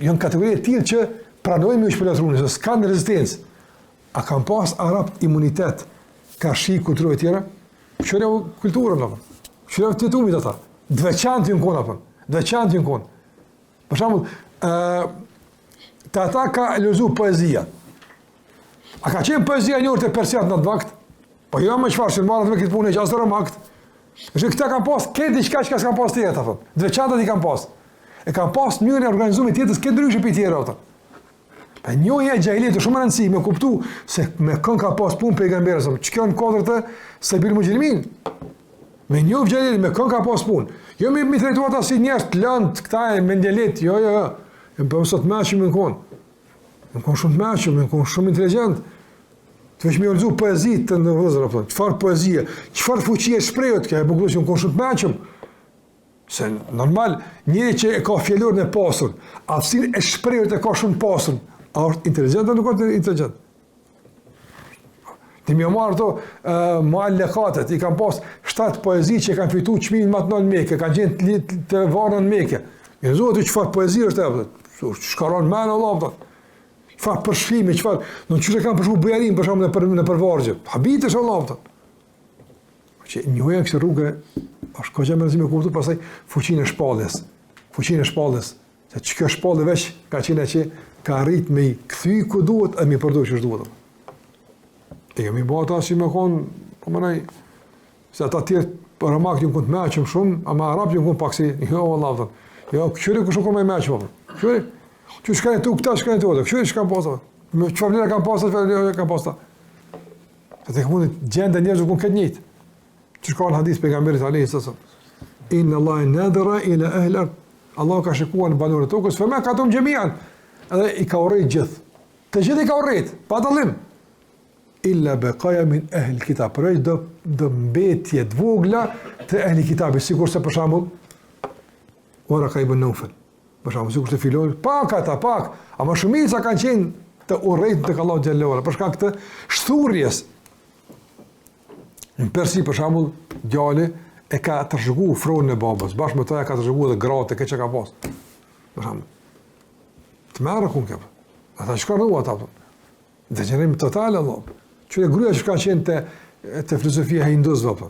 Jënë kategorie t'ilë që pranojmë u shpëllan të runin, se s'kanë rezistencë. A kam pas Arab imunitet ka shi kulturëve tjera? Qëre u kulturën, qëre u tjetumit ata. Dveçantë jënë konë, dveçantë jënë konë. Për shambull, të ata ka lëzu poezia. A ka qenë poezia njërë të persiat në të vakt? Po jo me qfarë, që në marët me këtë punë e që asë të rëmakt. Është këta kam pas, këtë diqka që ka s'kam pas tjera, dveçantët i kam pas. E kam pas njërën e organizumit tjetës, këtë ndryshë për tjera, e njohja e gjahilijet shumë rëndësi me kuptu se me kën ka pas punë pejgamberës, që kjo në kodrë të se birë mujrimin. Me njohë gjahilijet, me kën ka pas punë. Jo me trejtu ata si njerës të lëndë, këta e me ndjelit, jo. E më përmësot të meqëm në konë. Në konë shumë të meqëm, në konë shumë inteligent. Të veç me orëzu poezit të në vëzër, qëfar poezije, qëfar fuqie shprejot, kjo e bëgullu që në konë shumë të meqëm. Se normal, njëri që e ka fjellur në pasur, aftësin e shprejot e ka shumë pasur, a është inteligent, nuk është inteligent. Ti mi marrë to mual lekatet, i kam pas 7 poezi që kanë fitu çmimin më të madh në Mekë, kanë qenë të varur në Mekë. Mi zotë çfarë poezi është ajo? Shkaron më Allah. Çfarë përshkrimi, çfarë, do të thotë kanë përshkruar bujarin për shkak në përvargje. Habitesh Allah. Që njohja këtë rrugë është kohë më me kuptu pastaj fuqinë e shpalljes. Fuqinë e shpalljes. Se çka shpallë veç ka qenë që ka arrit me i kthy ku duhet e mi përdor që duhet. E kemi bota si me konë, po më nëj, se ata tjertë për rëmak një kënë të meqëm shumë, ama Arab një kënë pak si, jo, Allah, jo, këqyri kështë kënë me meqëm, këqyri, që shkajnë të u këta, shkajnë të oda, këqyri shkajnë posa, Me çfarë vlerë kanë pasur, çfarë vlerë kanë pasur. Se tek mundi gjendë njerëz ku këtë njëjtë. Që ka në hadith pejgamberit alayhi sallam. Inna Allah nadara ila ahli al-ard. Allah ka shikuar në banorët e tokës, fema katum jamian. Edhe i ka urrejt gjithë. Të gjithë i ka urrejt, pa dallim. Illa baqaya min ahli al-kitab. Por do mbetje të vogla të ahli kitabit, sikurse për shembull Waraka ibn Nawfal. Për shembull, sikurse filon pak, ama shumica kanë qenë të urrejt tek Allahu xhallahu ala, për shkak të shturjes. Në Persi, për shembull, djali e ka trashëguar fronën e babës, bashkë me të ka trashëguar edhe gratë që ka pas. Për shembull. Të marrë ku kjo. Ata shkruan ata. Degenerim total Allah. Që gruaja që ka qenë te filozofia hinduzve apo.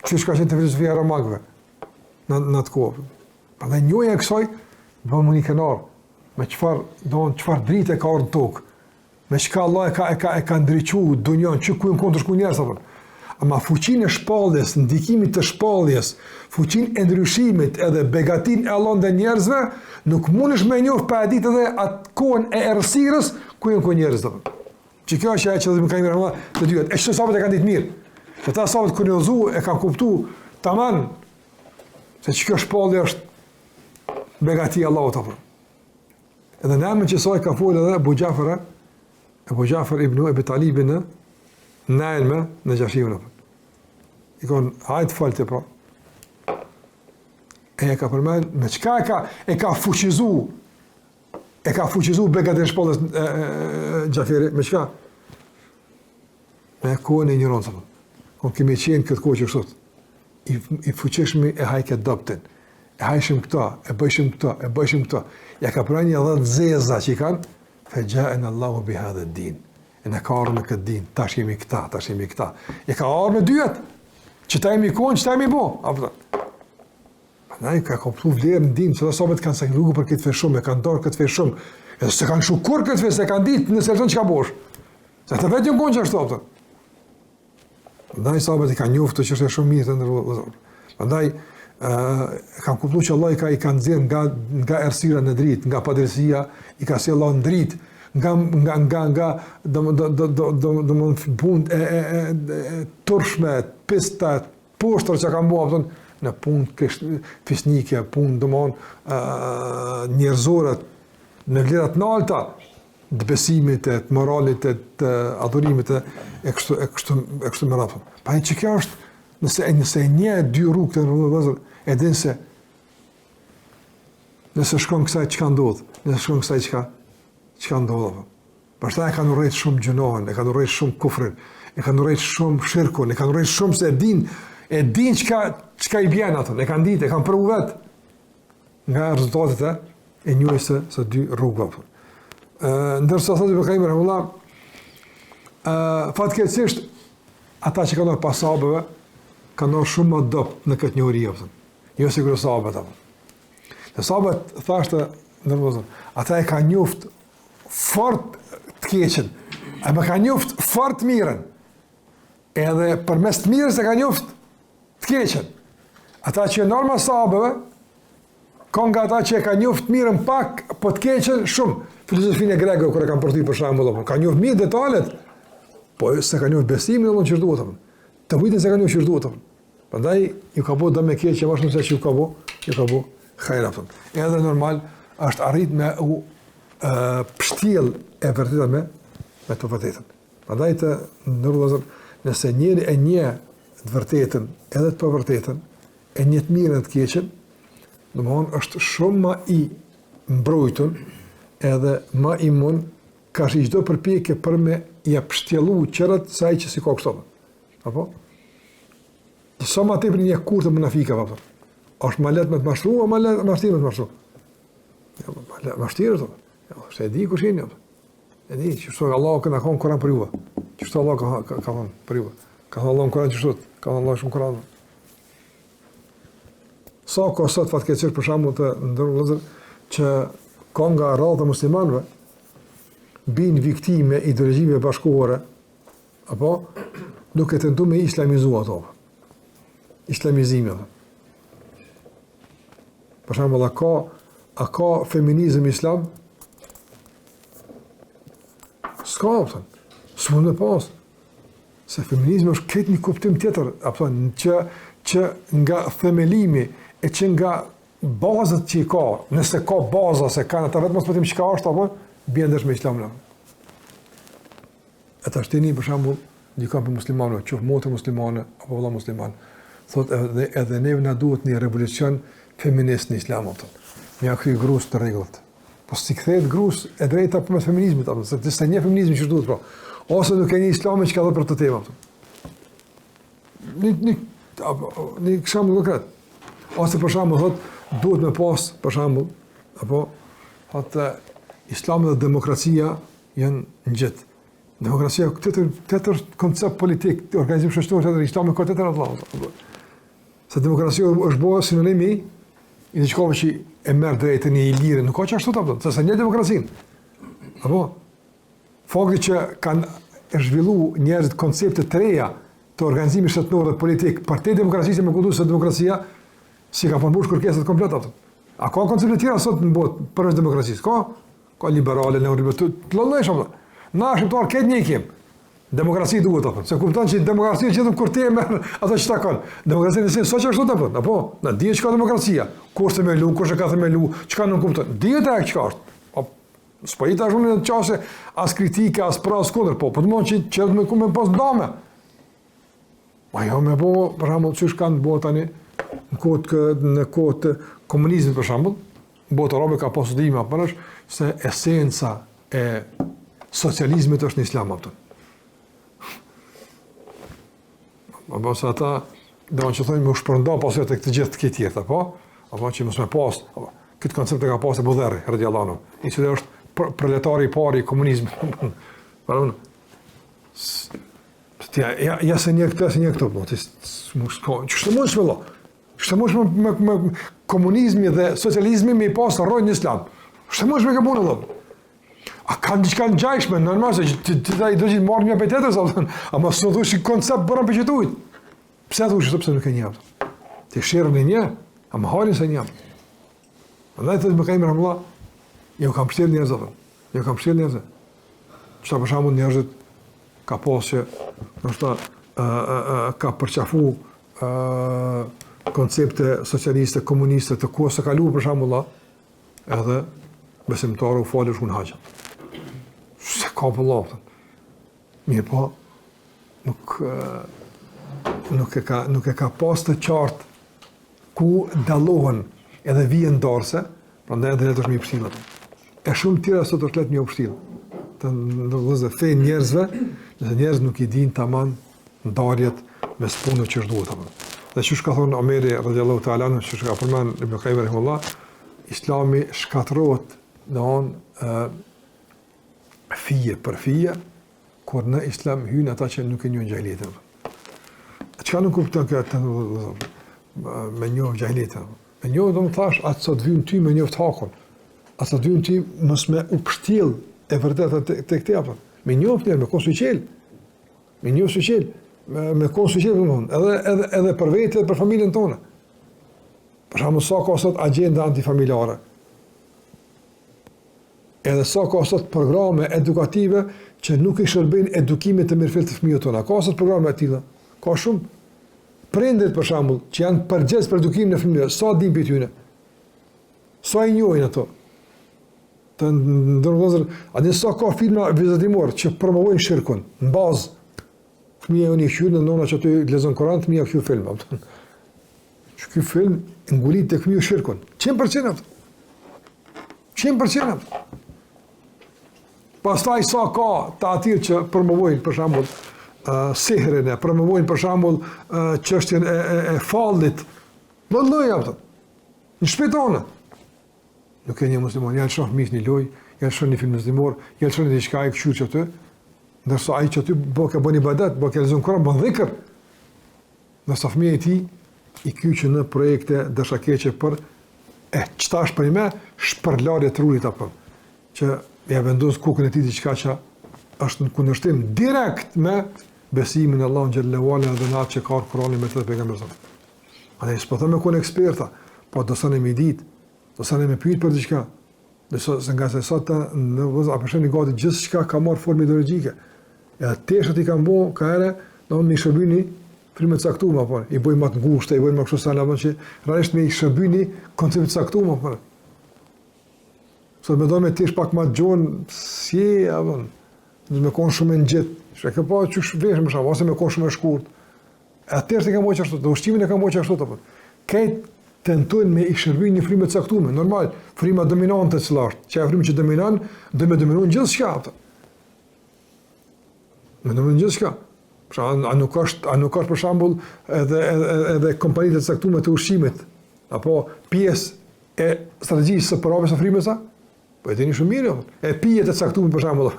Që ka qenë te filozofia romakëve. Në atë kohë. Prandaj njoja e kësaj bëmë një kenar. Me çfarë dritë ka ardhur në tokë. Me çka Allah e ka ndriçuar dunjon, që ku kundër shku njerëz apo. Ama fuqinë e shpalljes, ndikimit të shpalljes, fuqinë e ndryshimit edhe begatin e Allah ndaj njerëzve, nuk mundesh me njoh pa ditë edhe atë kohën e errësirës ku janë njerëz apo. Që kjo është ajo që më ka mirë të dyat. E çdo sahabët e kanë ditë mirë. Ata sahabët kuriozu e kanë kuptuar tamam se kjo shpallje është begati e Allahut apo. Edhe në emën që saj ka folë edhe Abu Jafar ibn Abi Talib në Nailme në Gjashivën. I konë, hajtë falte pra. E ka përmen, me qka e ka fuqizu begatin shpallës Gjafiri, me qka? Me kohën e njëronë, sa përën. Konë kemi qenë këtë kohë që kështot. I fuqishmi e hajke doptin. E hajshim këta, e bëjshim këta. Ja ka përmen një dhe zeza që i kanë, fe gjaen Allahu bi hadhe din. E në ka arë në këtë din, tash jemi këta. E ka arë në dyjet, që ta jemi konë, që ta jemi bo. Nëjë ka komplu vlerë në din, së da sabet kanë sakrifiku për këtë feshumë, e kanë darë këtë feshumë, edhe se kanë shukur këtë feshumë, se kanë ditë në selëton që ka bosh. Se të vetë një konë që është të. Nëjë sabet i ka njoftë që është e shumë mirë të ndërru. Nëjë kanë komplu që Allah i ka nëzirë nga errësira në dritë, nga padresia, i ka si Allah në dritë, nga punë e turshme, pista, poshtër që kanë bua, në punë fisnike, punë njerëzore, në vlerat në alta, të besimit, të moralit, të adhurimit, e kështu më rafën. Pa e që kjo është, nëse një, dy rrugë të në vëzër, e din se, nëse shkon kësaj që ka ndodhë, nëse shkon kësaj që ka ndodhë. Përshta e kanë urrejt shumë gjënohen, e kanë urrejt shumë kufrin, e kanë urrejt shumë shirkun, e kanë urrejt shumë se e din çka i bjen atën, e kanë ditë, e kanë provu vetë nga rezultatet e njohjes së dy rrugëve. Ndërsa thotë Ibn Qayyim rahimahullah, fatkeqësisht ata që kanë pas sahabëve kanë shumë më dopt në këtë njohuri apo. Jo sigurisht sahabët apo. Të sahabët thashë ndërmozën, ata e kanë njoft fort të keqen, a më kanë njoft fort mirën. Edhe përmes të mirës e kanë njoft të keqen. Ata që norma sahabëve kanë nga ata që e kanë njoft mirën pak, po të keqen shumë. Filozofinë greke kur e kanë përthyer për shembull, kanë njoft mirë detalet, po se kanë njoft besimin edhe ç'është duhet apo. Të vujtën se kanë njoft ç'është duhet apo. Prandaj ju ka bëu dëm e keq që më shumë se ju ka bëu hajër apo. Edhe normal është arrit me pështjell e vërtetë me të vërtetën. Prandaj të ndërvozën, nëse njëri e njeh të vërtetën edhe të pavërtetën, e njeh të mirën e të keqen, domthonë është shumë më i mbrojtur edhe më i mund ka shi çdo përpjekje për me ja pështjellu qërat saj që si ka kështu. Apo? Sa më tepër një kurtë munafikave apo. Është më lehtë me të mashtruar, më lehtë mashtrim me të mashtruar. Jo, mashtrirë to. Jo, se di kush jeni. E di, çfarë Allahu ka dhënë Kur'an për ju. Çfarë Allahu ka dhënë për ju. Ka dhënë Allahu Kur'an çfarë? Ka dhënë Allahu shumë Kur'an. Sa ka sot fatkeqësisht për shembull të ndërlozur që ka nga rrallë të muslimanëve bin viktime ideologjive bashkëkohore apo duke tentuar me islamizuar ato. Islamizimi. Për shembull, a ka feminizëm islam? S'ka, s'mund me pas. Se feminizmi është këtë një kuptim tjetër, që nga themelimi e që nga bazët që i ka, nëse ka baza, se kanë ata vetëm mos pëtim që ka është, apo bjen dësh me islamin. E ta shtini, për shembull, dikon për muslimanë, qoftë motër muslimane, apo vëlla musliman, thot edhe neve na duhet një revolucion feminist në islam, me kry grus të rregullt. Po si kthehet grus e drejta përmes feminizmit, apo se të një feminizmi që duhet, ose nuk e një islami që ka dhënë për të tema. Një shembull konkret. Ose për shembull thot duhet me pas për shembull apo islami dhe demokracia janë ngjit. Demokracia tjetër koncept politik, organizim shoqëror tjetër, islami ka tjetër atë. Se demokracia është bërë sinonimi i diçka që e merr drejtën e lirë, nuk ka që ashtu apo, se një demokracinë. Apo fakti që kanë zhvilluar njerëzit koncepte të reja të organizimit shtetëror dhe politik për te demokracisë me kuptues se demokracia si ka përmbush kërkesat komplet ato. A ka koncepte të tjera sot në botë përveç demokracisë? Ka liberale, neoliberale, të lloj-lloj shumë. Na shqiptar këtë një ikim. Demokraci duhet apo. Se kupton që demokracia gjithëm kur ti e merr ato që takon. Demokracia nëse soç ashtu apo, na dihet çka demokracia. Kurse me lu, kush e ka thënë lu, çka nuk kupton. Dihet ajo çka është. S'po i tash unë në çështje as kritike, as pra as kundër, po të mund që me ku me pas dome. Ma jo me bo, për shembull, çish kanë bo tani në kohë të komunizmit për shembull, botë arabe ka pasur dime apo se esenca e socializmit është në islam apo. Apo sa ata do të thonë më shpërnda pasojë tek të gjithë të këtij tjetër, apo që mos më pas, këtë koncept e ka pasur Budherri radhiyallahu anhu. I cili është proletari i parë i komunizmit. Para ja se një këto, po ti ç'është më shpëllo. Ç'është më me komunizmi dhe socializmi me pas rrojë në islam. Ç'është më me kabun Allah. A kanë diçka ngjashme, normal se ti do të marrë një petetë sa, ama s'u thosh koncept bëra për çetuit. Pse thosh pse nuk e njeh? Ti shërën e një, ama halin se njeh. Andaj të më kemi rëmlla, jo kam përsel njerëz. Çfarë për shembull njerëzit ka pasë, ndoshta ka përqafu koncepte socialiste, komuniste të kohës së kaluar për shembull, edhe besimtarë u falë shkun haxha. Se ka vëllah. Mirë po, nuk e ka pas të qartë ku dallohen edhe vijen ndarse, prandaj edhe është më i vështirë. E shumë tjera sot është letë më vështirë. Të ndërlozë fe njerëzve, nëse njerëz nuk i dinë tamam ndarjet mes punës që duhet apo. Dhe çu ka thonë Omeri radhiyallahu ta'ala anhu, çu ka përmend Ibn Qayyim rahimahullah, Islami shkatërrohet don fije për fije, kur në Islam hyn ata që nuk e njohin xahilitin. Çka nuk kupton këtë me njohë xahilitin. Me njohë do të thash atë sot vjen ty me njoft hakun. Atë vjen ty mos me u pështill e vërtetë tek te apo. Me njoft me konsuqel. Me njoft suqel, me konsuqel edhe për vetë dhe për familjen tonë. Për shembull sa ka sot agjenda antifamiljare. Edhe sa ka sot programe edukative që nuk i shërbejnë edukimit të mirëfillt të fëmijëve tonë. Ka sot programe të tilla. Ka shumë prindërit për shembull që janë përgjegjës për edukimin e fëmijëve, sa din për tyne. Sa i njohin ato. Të ndërvozër, a dhe sa ka filma vizatimor që promovojnë shirkun, në bazë, fëmija unë i kjyrë në nona që aty lezon Koran, fëmija kjo film. Që kjo film ngulit të fëmiju shirkun. 100%. 100%. Pastaj sa ka të atyre që promovojnë, për shembull, sihrin, promovojnë për shembull çështjen e fallit. Vëllai ato. Në shpejtonë. Nuk e një musliman, ja shoh mis një lojë, ja shoh një film muslimor, ja shoh diçka e kështu aty. Ndërsa ai që aty bën ibadet, bën lezon Kur'an, bën dhikr. Ndërsa fëmia e tij i kyçë në projekte dashakeqe për çtash për më shpërlarje të rrurit apo që ja vendos kokën e tij diçka që është në kundërshtim direkt me besimin në Allahun xhallahu ala dhe natë që ka Kur'ani me të pejgamberit. A ne s'po them me kon eksperta, po do sonë me ditë, do sonë me pyet për diçka. Se nga se sot në vëzë, a përshën një gati gjithë shka ka marrë formë ideologjike. E ateshët i kanë bo, ka ere, në më i shërbyni frimë të caktuar, po, i bëjmë atë ngushtë, i bëjmë kështu sa në që realisht me i shërbyni konceptet të caktuar, po. Sot me do me tish pak ma gjonë, si, apo, me konë shumë në gjithë, që ke pa që veshë më shumë, ose me konë shumë e shkurt. E ateshët i kanë bo që ashtu, dhe ushqimin e kanë bo që ashtu, po. Kajt tentojnë me i shërbyni një frimë të caktuar, normal, frima dominante të cilasht, që e frimë që dominan, dhe me dominun gjithë shka, me dominun gjithë shka. A nuk është për shembull edhe kompanitë të caktuara të ushqimit apo pjesë e strategjisë së përhapjes së frymës? Po e dini shumë mirë. E pijet e caktuara për shembull.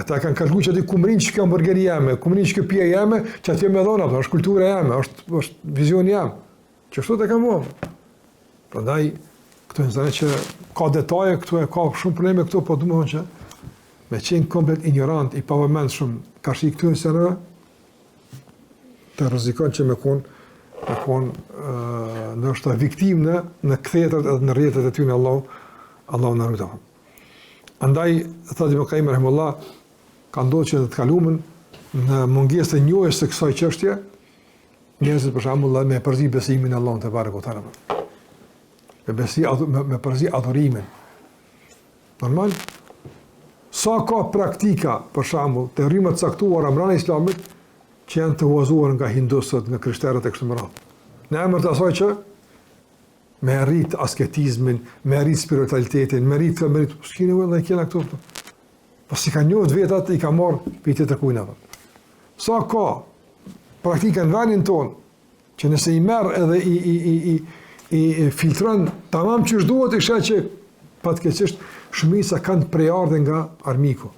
Ata kanë kalkuar që aty kumrin që kjo hamburgeria jame, kumrin që kjo pija jame, që aty më dhona, është kultura jame, është vizioni jam. Që kështu të kam vëmë. Prandaj këtu janë që ka detaje, këtu ka shumë probleme këtu, po domethënë që me qenë komplet ignorant, i pavëmendshëm, ka shi këtu në sene, të rrezikon që me konë ndoshta viktim në kthetat edhe në rrjetet e ty në Allahu në rrëta. Andaj, thati Ibn Qayyim rahimahullah, ka ndodhur që të kaluamën në mungesë të njohjes së kësaj çështje, njerëzit për shembull me përzi besimin në Allahun te barekotallah. Me përzi adhurimin. Normal. Sa ka praktika, për shembull, të rrymë të caktuara brenda Islamit që janë të huazuar nga hindusët, nga krishterët e kështu me radhë. Në emër të asaj që me arrit asketizmin, me arrit spiritualitetin, me arrit s'kine vëllë dhe kjena këtu. Po si ka njohët vetat, i ka marrë për i të tërkujnë atë. Sa ka praktika në vendin tonë, që nëse i merë edhe i filtron tamam që është duhet, i shë që fatkeqësisht shumica kanë prejardhe nga armiku,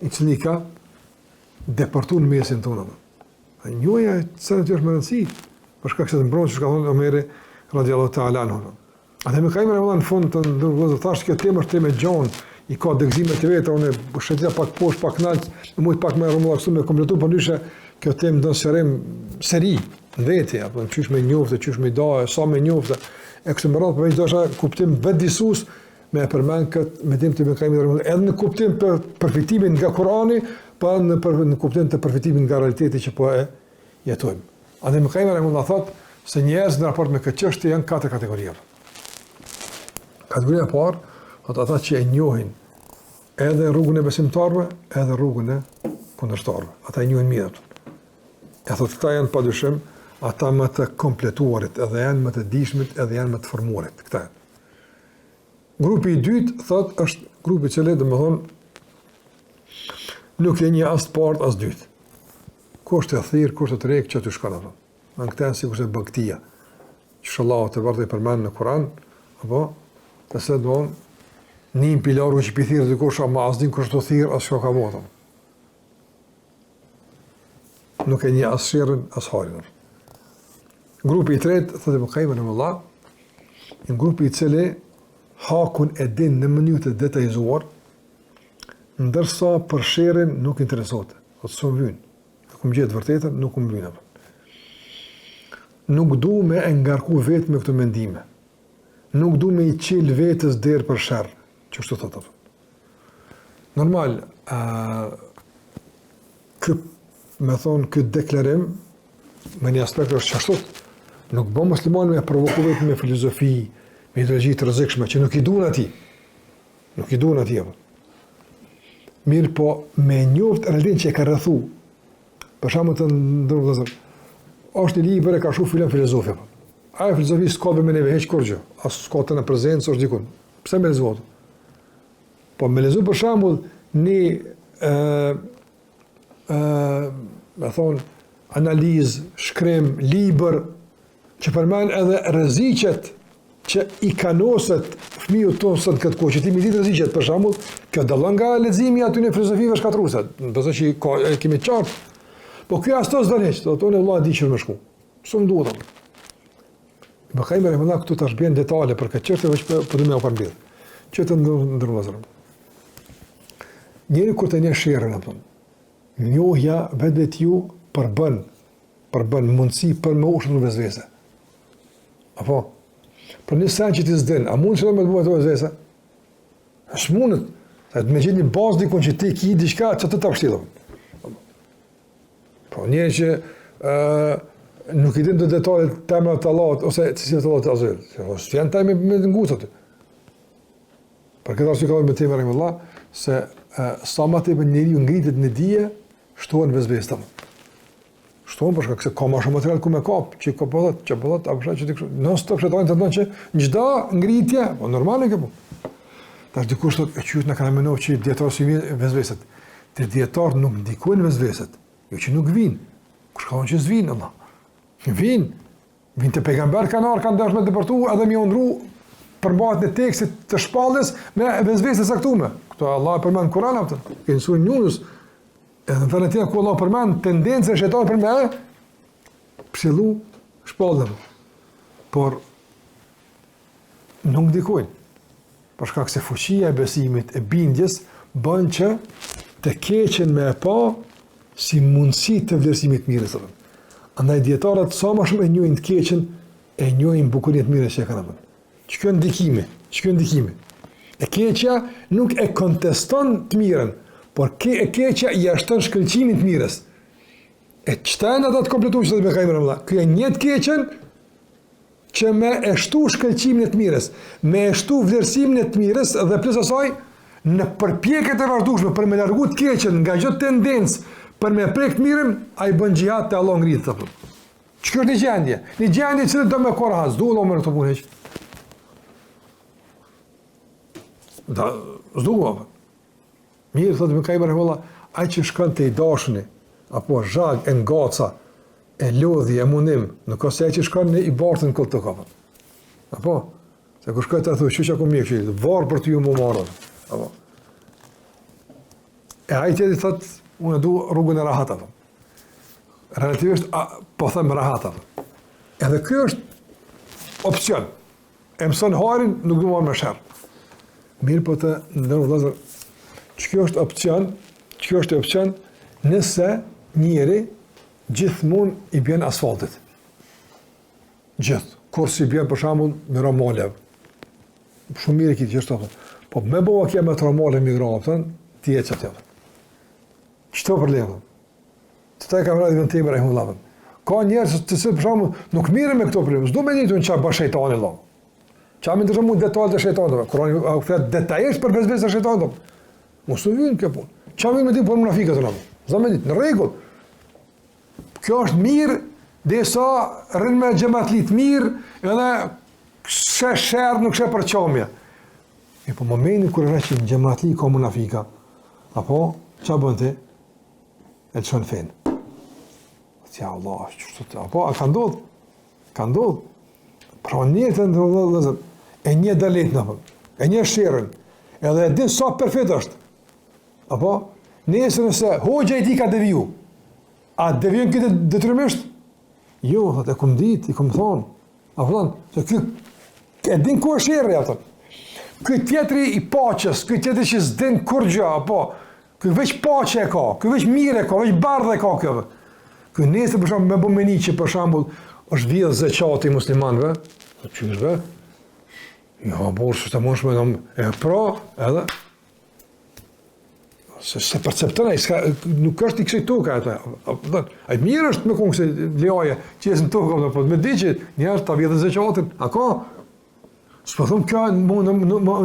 i cili ka deportuar në mesin tonë. Njohja e cënë të është më rëndësi, për shkak se të mbronë që ka thonë Omeri radiallahu ta'ala anhu. Atë me ka ime në fund të ndërvëzë, thashtë kjo temë është temë gjonë, i ka dëgzime të vetë, unë shëtja pak poshtë, pak naltë, në mujtë pak me rëmulla kështu me kompletu, për nyshe kjo temë do në sërim seri, në veti, në qysh me njofte, qysh me daje, sa me njofte, e kështë më radhë përveç do është kuptim vetë disus, me e përmen këtë medim të Ibn Qayyim edhe në kuptim për përfitimin nga Kurani, pa në kuptim të përfitimin nga realiteti që po e jetojmë. Andaj Ibn Qayyim rahimahullah thotë se njerëz në raport me këtë çështje janë 4 kategoria. Kategoria e parë, thotë ata që e njohin edhe rrugën e besimtarëve, edhe rrugën e kundërshtarëve. Ata e njohin mirë. E thotë këta janë padyshim ata më të kompletuarit, edhe janë më të dijshmit, edhe janë më të formuarit. Këta janë. Grupi i dytë, thot, është grupi i cili, domethënë, nuk e një as të parë, as dytë. Kush të thirr, kush të rek, që aty shkon ato. Në këtë janë sikur se bagtia. Që Allahu te vërtet i përmend në Kur'an, apo nëse do një pilaru që pithirë dhe kush, ama as din kush të thirr, as shko ka votën. Nuk e një as shirën, as harin. Grupi i tretë, thotë Ibn Qayyim rahimahullah, një grupi i cili hakun e din në mënyrë të detajzuar, ndërsa për sherrin nuk interesote. O të shumë vynë. Nuk më gjithë vërtetën, nuk më vynë. Nuk du me engarku vetë me këtë mendime. Nuk du me i qilë vetës derë për sherrë. Që është të thotë. Normal, me thonë këtë deklarim, me një aspekt është qashtot, nuk bo muslimani me provoku vetë me filozofi, me ideologi të rrezikshme që nuk i duan atij. Nuk i duan atij. Mirë po me njoft realitetin që e ka rrethu. Për shembull të ndërvëzër, është një libër e ka shoh filan filozofi. Ai filozofi s'ka me neve hiç kurrë. As s'ka të në prezencë është dikun. Pse me lezuat? Po me lezu për shembull me thonë analizë, shkrim, libër që përmend edhe rreziqet që i kanoset fëmijët tonë sot këtë kohë, që ti mi ditë rreziqet për shembull, kjo dallon nga leximi aty në filozofive shkatruese. Besoj që kemi qartë. Po kjo as tos dënesh, do tonë vëllai di që më shku. S'u duhet. Ibn Qayyim rahimahullah këtu tash bën detale për këtë çështje veç po do më u përmbledh. Që të ndërvozëm. Njëri kur të një sherrën apo. Njohja vetë ju përbën mundësi për më ushtë në vezvese. Apo? Për një sen që ti s'din, a mund që me të bëhet të vezvese? Është mundet. Me gjithë një bazë dikun që ti ki diçka që të pështilëm. Po njëri që nuk i din të detajet temën të Allahut, ose cilësive të Allahut të azhër. S'vjen taj me të ngusët. Për këtë arsye ka me temë rahimullah, se sa më tepër njeriu ngritet në dije, shtohen vezvese. Shtohen për shkak se ka më shumë material ku me kap, që ka bëllat, apo që ti non stop shëtojnë të thonë që çdo ngritje, po normale kjo po. Tash dikush thotë e qytet na kanë mënuar që dietarë si vezveset. Te dietarë nuk ndikojnë vezveset, jo që nuk vinë. Kush ka që s'vinë Allah. Vinë te pejgamber kanë dashur me depërtu edhe më undru përmbahet në tekstit të shpallës me vezvese saktume. Kto Allah e përmend në Kur'an atë. Ke në surën Yunus edhe në tjetër ku Allah përmend tendencën e shejtanit për me psillu shpallën. Por nuk ndikojnë. Për shkak se fuqia e besimit, e bindjes, bën që të keqen me e pa si mundësi të vlerësimit mirës. Andaj dietarët sa më shumë e njohin të keqen, e njohin bukurinë të mirës që kanë bërë. Ç'kjo ndikimi. E keqja nuk e konteston të mirën, por e keqja i jashton shkëlqimin të mirës. E çtan ata të kompletuar që të bëjë Allah. Ky e një të keqen që me e shtu shkëlqimin e të mirës, me e shtu vlerësimin e të mirës dhe plus asaj në përpjekjet e vazhdueshme për me largu të keqen nga çdo tendencë për me prek të mirën, ai bën xhihad te Allah ngrihet apo. Ç'ka një gjendje? Një gjendje që do me korrahas, do Allah më të punë hiç. Da, zdua. Mirë thotë me kaibar valla, ai që shkon te i dashuni apo zhag e ngaca e lodhi e mundim, nuk ose ai që shkon në i bartën këll të kapën. Apo? Se kur shkoj të thuj, që ku mjek që varë për ty më marrën. Apo? E ai tjetri thotë, unë du rrugën e rahat apo. Relativisht, po them rahat apo. Edhe ky është opcion. E mëson harin, nuk du marrë me sherr. Mirë po të ndërë vëllezër, kjo është opcion nëse njëri gjithmonë i bjen asfaltit. Kur si bjen për shembull me ramale. Shumë mirë këtë që është të. Po me bëva kje me të ramale migrantën, ti e që të jetë. Qëto për lehë? Të taj kam rrati vend teme rahimullah. Ka njerëz të cilët për shembull nuk mirën me këto probleme. S'do me ditë në çfarë bën shejtani Allah. Çfarë më ndërmund detajet e shejtanit. Kurani flet detajisht për vezvesën e shejtanit. Mos u vjen kjo punë. Çfarë më ditë për munafikët Allah. S'do me ditë në rregull. Kjo është mirë, desa rrin me xhamatlit mirë, edhe sherr nuk sheh për çomje. E po momentin kur rreth në xhamatli ka munafika, apo çfarë bën ti? E çon fen. Ja Allah, çfarë apo ka ndodhur? Ka ndodhur. Pra njëtë ndodhur, e një dalet në fund, e një sherrën, edhe e din sa perfekt është. Apo nesër nëse hoxha i ti ka deviju, a devijon këtë detyrimisht? Jo, thotë, e kum dit, i kum thonë. A thonë, se ky e din ku është sherrri atë. Ky tjetri i paqes, ky tjetri që s'din kur gjë, apo ky veç paqe e ka, ky veç mirë e ka, veç bardhë e ka kjo. Ky nesër për shembull me bomeni që për shembull është vjedh zakati i muslimanëve, çyshve. Jo, borë të mosh me e pra, edhe se percepton ai, nuk është i kësaj toka atë. Ai mirë është me konë se lejoje që jesë në tokë, po me di që njerëz ta vjedhë zakatin. A ka? S'po them kjo mund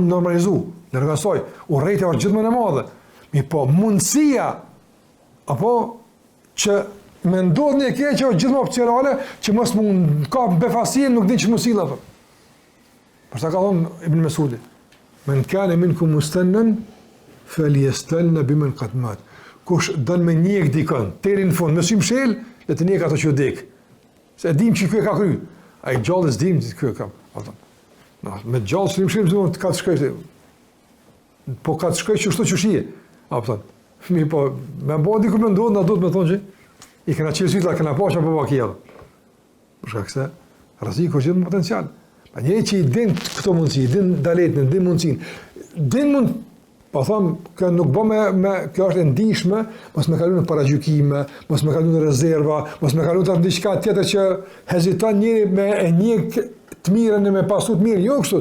normalizu, larg asaj, urrejtja është gjithmonë e madhe. Mi po mundësia apo që me ndodh një keqe është gjithmonë opcionale që mos mund ka befasin nuk din ç'mos sill apo. Për sa ka thonë Ibn Mesudi, men kana minkum mustannan falyastanna biman qad mat. Kush don me njek dikon, deri në fund, me sy mshel, le të njek ato që vdek. Se dim që ky e ka kry. Ai gjallë s'dim se ky e ka. Me gjallë s'lim shim të ka të shkoj. Po ka të shkoj çështë çushie. Apo thon. Mi po me bodi kur më ndodh, na duhet me thonë që i kena qesit la kena pasha po vakia. Për shkak se rreziku është gjithë potencial. Pa njëri që i din këto mundësi, i din daletën, din mundësinë, din mund, po them, kjo nuk bë me kjo është e ndihshme, mos me kalu në paragjykime, mos me kalu në rezerva, mos me kalu në diçka tjetër që heziton njëri me e njek të mirën e me pasu të mirë, jo kështu.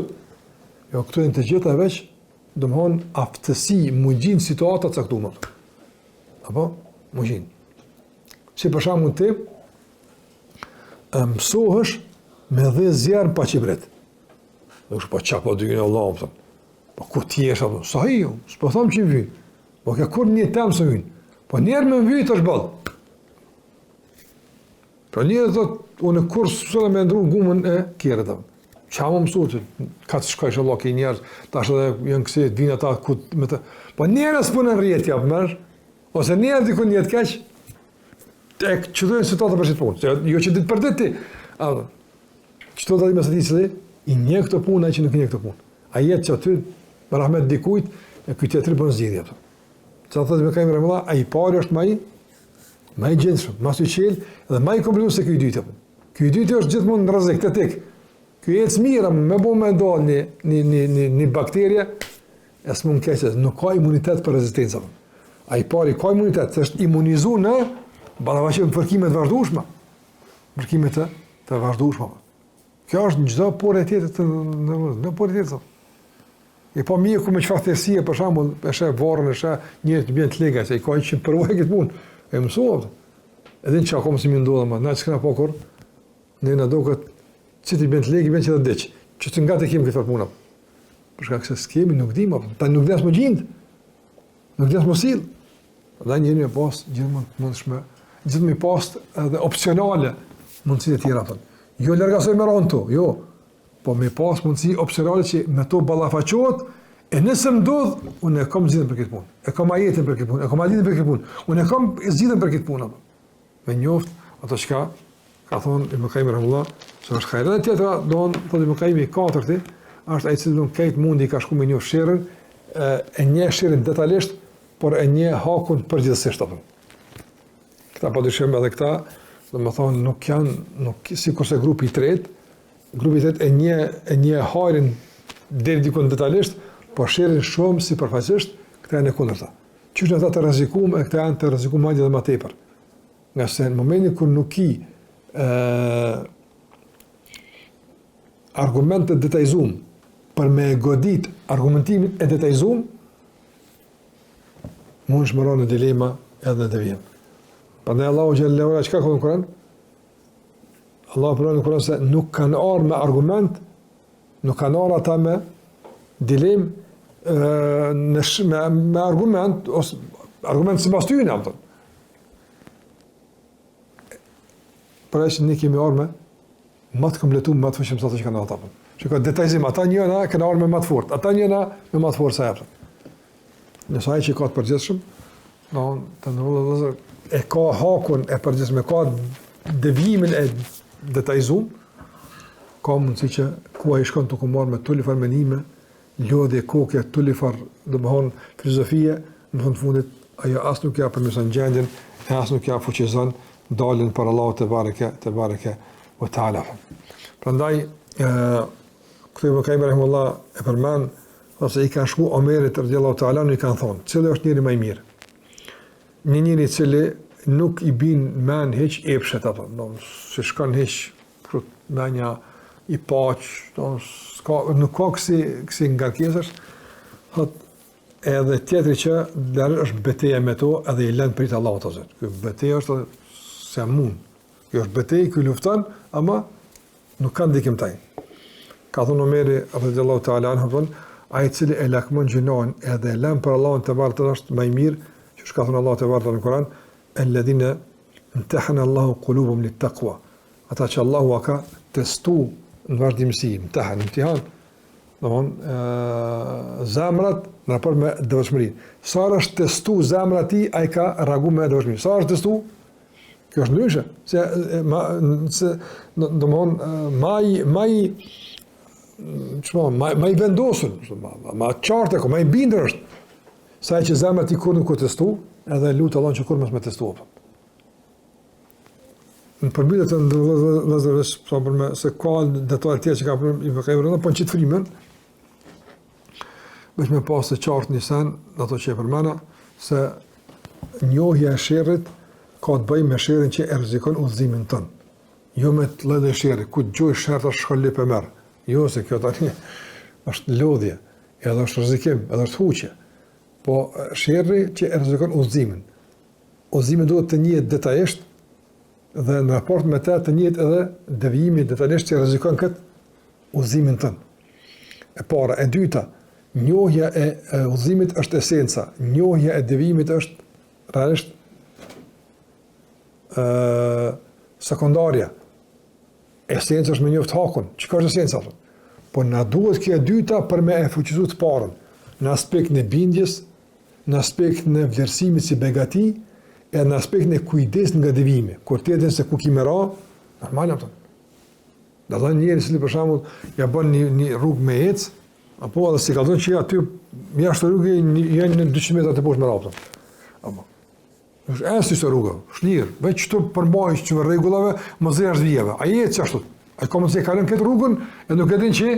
Jo, këtu e në të gjitha veç, domthon aftësi, mugjin situata caktuar. Apo? Mugjin. Si për shembull ti mësohesh me dhe zjarr pa qibret. Do të po çapo dy në Allah, po ku ti je apo? Sa i, s'po them që vjen. Po ka kur një tam së vjen. Po njerë me vyt është ball. Po njerë thot, unë kur s'u më ndru gumën e kjerët. Qa më mësutë, ka të shkoj shëllo ki njerës, tash edhe jënë kësi, vinë ata ku me të... Po njerës punën rjetë japë mërë, ose njerë dikun jetë keq, e qëtojnë situatë për qitë punë, jo që ditë për ditë ti. Qëto të di me së ti cili, i një këtë punë, a që nuk një këtë punë. A jetë që aty, me rahmet dikujt, e këtë tjetëri për në zgjidhja. Që të thëtë me kajmë rëmëlla, a i pari është ma i gjendshëm, ma së qelë, edhe ma i komplitu se këj dytë. Këj dytë është gjithmonë në rrezik, të tik. Këj ecë mira, me bo me ndalë një bakterje, e së mund keqë, nuk ka imunitet për rezistenca. A i pari ka imunitet, se është imunizu në balavaqim përkimet vazhdueshme. Përkimet të vazhdueshme. Kjo është në çdo porë tjetër në porë tjetër. E po mije ku me çfarë thjessie, për shembull, e sheh varrën, e sheh njerëz të bën të lega, se i ka që përvojë këtë punë. E mësuat. Edhe në çka si më ndodha më, na s'kena po kur. Ne na duket si ti bën të lega, bën që të diç. Që të ngatë kemi këtë punë. Për shkak se skemi nuk dim apo, ta nuk des më gjind. Nuk des më sill. Dhe njëri me pas gjithmonë mundshme, gjithmonë pas edhe opsionale mundësi të tjera atë. Jo largasoj me rontu, jo. Po me pas mundësi opsionale që me to ballafaqohet, e nëse më ndodh, unë e kam zgjidhën për këtë punë. E kam ajetin për këtë punë, e kam hadithin për këtë punë. Unë e kam zgjidhën për këtë punë. Me njoft ato çka ka thonë Ibn Qayyim rahimahullah, se është hajra tjetra, don thotë Ibn Qayyim i katërti, është ai që këtë mundi ka shku me një shirën, e një shirën detajisht, por e një hakun përgjithsisht apo. Këta padyshim edhe këta, domethënë nuk janë sikurse grupi i tretë. Grupi i tretë e një hajrin deri diku detajisht, po shirin shumë sipërfaqësisht, këta janë e kundërta. Qysh ata të rrezikuar, e këta janë të rrezikuar madje edhe më tepër. Nga se në momentin kur nuk i argumente detajzuar për me godit argumentimin e detajzuar, mund shmëron në dilema edhe në devijim. Prandaj Allahu xhallahu ala çka ka thënë në Kur'an? Allahu pranon në Kur'an se nuk kanë ardhur me argument, nuk kanë ardhur ata me dilemë me argument ose argument sipas tyre apo. Por ai ne kemi ardhur me të kompletuar më të fuqishëm sa ato që kanë ata. Shikoj detajzim, ata njëra kanë ardhur me më të fortë, ata njëra me më të fortë sa ato. Nëse ai që ka të përgjithshëm, të ndërrua e ka hakun e përgjithshëm, ka devijimin e detajzuar, ka mundësi që ku ai shkon të marrë me tulli farë menime, lodhje, kokje, tulli farë, domethënë filozofie, në fund fundit, ajo as nuk ja përmirëson gjendjen, e as nuk ja fuqizon dalin për Allahu te bareke ve taala. Prandaj këtu më ka rahimullah e përmend ose i kanë shku Omerit radhiyallahu ta'ala i kanë thonë, cili është njëri më i mirë. Një njëri i cili nuk i bin men hiç epshet apo, se shkon hiç menja i paq, nuk ka kësi ngarkesash, edhe tjetri që lërë është beteja me to edhe i lënë prit Allahut ose. Ky beteja është se mund. Kjo është betejë, ky lufton, ama nuk ka ndikimtaj. Ka thonë Omeri radhiyallahu ta'ala anhu, ai i cili e lakmon gjunohen edhe e lën për Allahun te bartë është më i mirë, që ka thënë Allahu te bartë në Kur'an, alladhina imtahana Allahu qulubuhum lit-taqwa. Ata që Allahu ka testu në vazhdimsi, imtihan, zemrat në raport me devotshmërinë. Sa është testu zemra ti, ai ka reaguar me devotshmëri. Sa është testu? Kjo është ndryshe. Ma i vendosur, ma qartë, ma i bindër është, saj që zemra ti kur nuk testu, edhe lutë Allah që kur mos me testu. Në përmbytjet e ndërvëzërës, se ka detajë tjerë që ka i përkajmë, po në qitë frimen, veç me pas të qartë një sen, në ato që e përmena, se njohja e sherrit ka të bëj me sherrin që e rrezikon udhëzimin tënë. Jo me të lëdhe shirë, ku të gjoj shërë të shkolli për merë. Jo, se kjo tani është lodhje, edhe është rrezikim, edhe është huqje. Po shirri që e rrezikon udhëzimin. Udhëzimi duhet të njihet detajisht dhe në raport me të njihet edhe devijimi detajisht që rrezikon këtë udhëzimin tënë. E para, e dyta, njohja e udhëzimit është esenca, njohja e devijimit është realisht sekondarja. Esenca është me njoftë hakun. Çka është esenca? Po na duhet kjo e dyta për me e fuqizuar të parën, në aspektin e bindjes, në aspektin e vlerësimit si begati, e në aspektin e kujdesit nga devijimi. Kur ti e din se ku ki me ra, normal apo. Dallon njëri si për shembull ja bën një rrugë me ec, apo edhe si kallzon që aty jashtë rrugës janë në 200 metra të poshtë me radhë. Apo. Është asnjë së rrugë, shlirë, veç të përmbajsh që rregullave, mos rresh vijave. Ai ec ashtu. Ai komo se kalon këtë rrugën e nuk e din që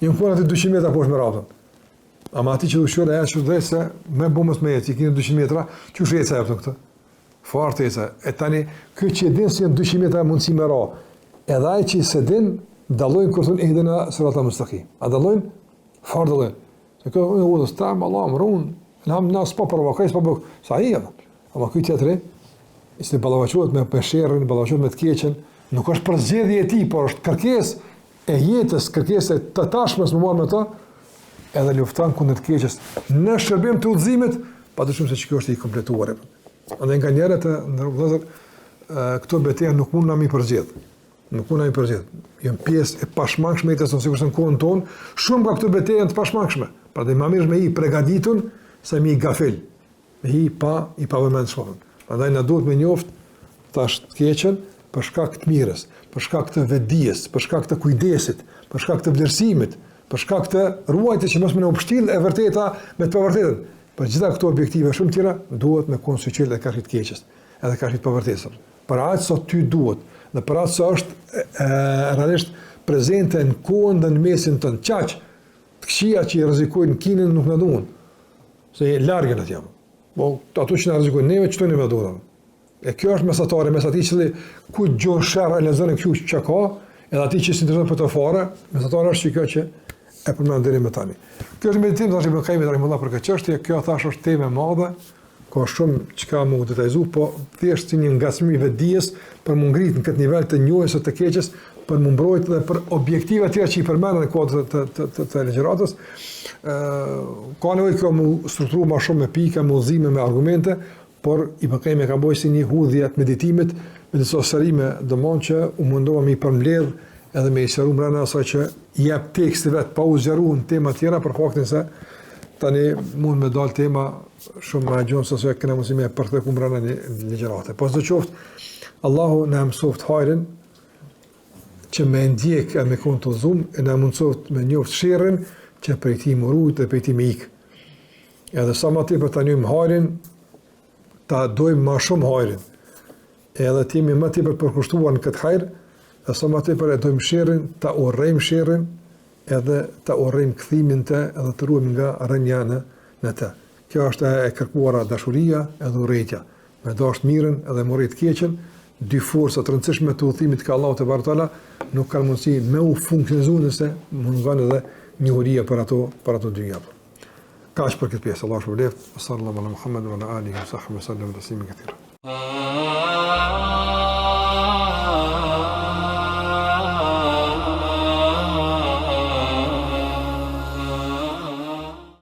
jam fuar aty 200 metra poshtë me radhë. Ama ati që dushur e ashtu dhe se me bomës me eci, kini 200 metra, që shë eca e për këtë? Fartë eca. E tani, kjo që e din se janë 200 metra mundësi me ra, edhe ai që se din, dalojnë kërëtun e hidena sërata mustaki. A dalojnë? Farë dalojnë. Se kjo e udhës tam, Allah, më runë, në s'pa provokaj, s'pa bëk, sa i edhe. Ama kjo tjetëri, isë balavaquat me pesherën, balavaquat me të keqen, nuk është për zgjedhje e ti, por është kërkes e jetës, kërkes e të tashmes më marrë me ta, edhe luftan kundër të keqes në shërbim të udhëzimit, padyshim se kjo është i kompletuar. Andaj nga njerët të ndërvëllezër, këto betejë nuk mund na mi përzgjedh. Nuk mund na mi përzgjedh. Janë pjesë e pashmangshme e të sigurisht në kohën tonë, shumë nga këto betejë janë të pashmangshme. Prandaj më mirë me i përgatitur se me i gafil, me i pavëmendshëm. Prandaj na duhet me njoft tash të keqen për shkak të mirës, për shkak të vetdijes, për shkak të kujdesit, për shkak të vlerësimit, për shkak të ruajtjes që mos më upshtill e vërteta me të pavërtetën. Për gjitha këto objektive shumë tjera duhet me konsiqel e kashit keqes, edhe kashit pavërtetës. Për atë sa ty duhet, dhe për atë sa është realisht prezente në kohën dhe në mesin tënd, qaq të këqija që i rrezikojnë kinën nuk na duan. Se largën atje. Po ato që na rrezikojnë neve çto ne duan. E kjo është mesatare mes atij që ku gjon sherr e lezon këtu që ka, edhe atij që s'intereson për të fare, mesatare është kjo që e përmend deri më tani. Kjo është meditim tash me kemi rahimullah për këtë çështje, kjo thash është temë e madhe, ka shumë çka më u detajzu, po thjesht si një ngacmim i vetdijes për më ngrit në këtë nivel të njohjes së të keqes, për më mbrojtë dhe për objektiva të tjera që i përmenden në kuadër të ligjëratës. Ka nevojë kjo më strukturuar më shumë me pika, me udhëzime, me argumente, por i kemi ka bëj si një hudhje të meditimit, me disa serime domon që u mundova me i përmbledh edhe me i sëru mbrana asaj që jep teksti vetë pa u zgjeru në tema tjera për faktin se tani mund me dalë tema shumë më gjonë se këna mësime për të kumbrana një ligjërate. Po së qoftë, Allahu në mësoft hajrin që me ndjek e me konë të dhum, e në mundsoft me njoft shirën që për i ti më rujt dhe për i ti me ikë. Edhe sa ma ti për të njëm hajrin, ta dojmë ma shumë hajrin. Edhe ti me ma ti për përkushtuar në këtë hajrë, dhe sa ma tepër e dojmë shirën, ta urrejmë shirën, edhe ta urrejmë kthimin të, edhe të ruajmë nga rënja në të. Kjo është e kërkuara dashuria edhe urrejtja. Me dashur mirën edhe me urrejt keqen, dy forca të rëndësishme të udhëtimit ka Allahu te bartala, nuk kanë mundësi me u funksionizuar nëse mungon edhe njohuria për ato dy javë. Kaq për këtë pjesë. Allahu shpëleft. Sallallahu alaihi wa sallam ala alihi wa sahbihi sallam taslimin katira.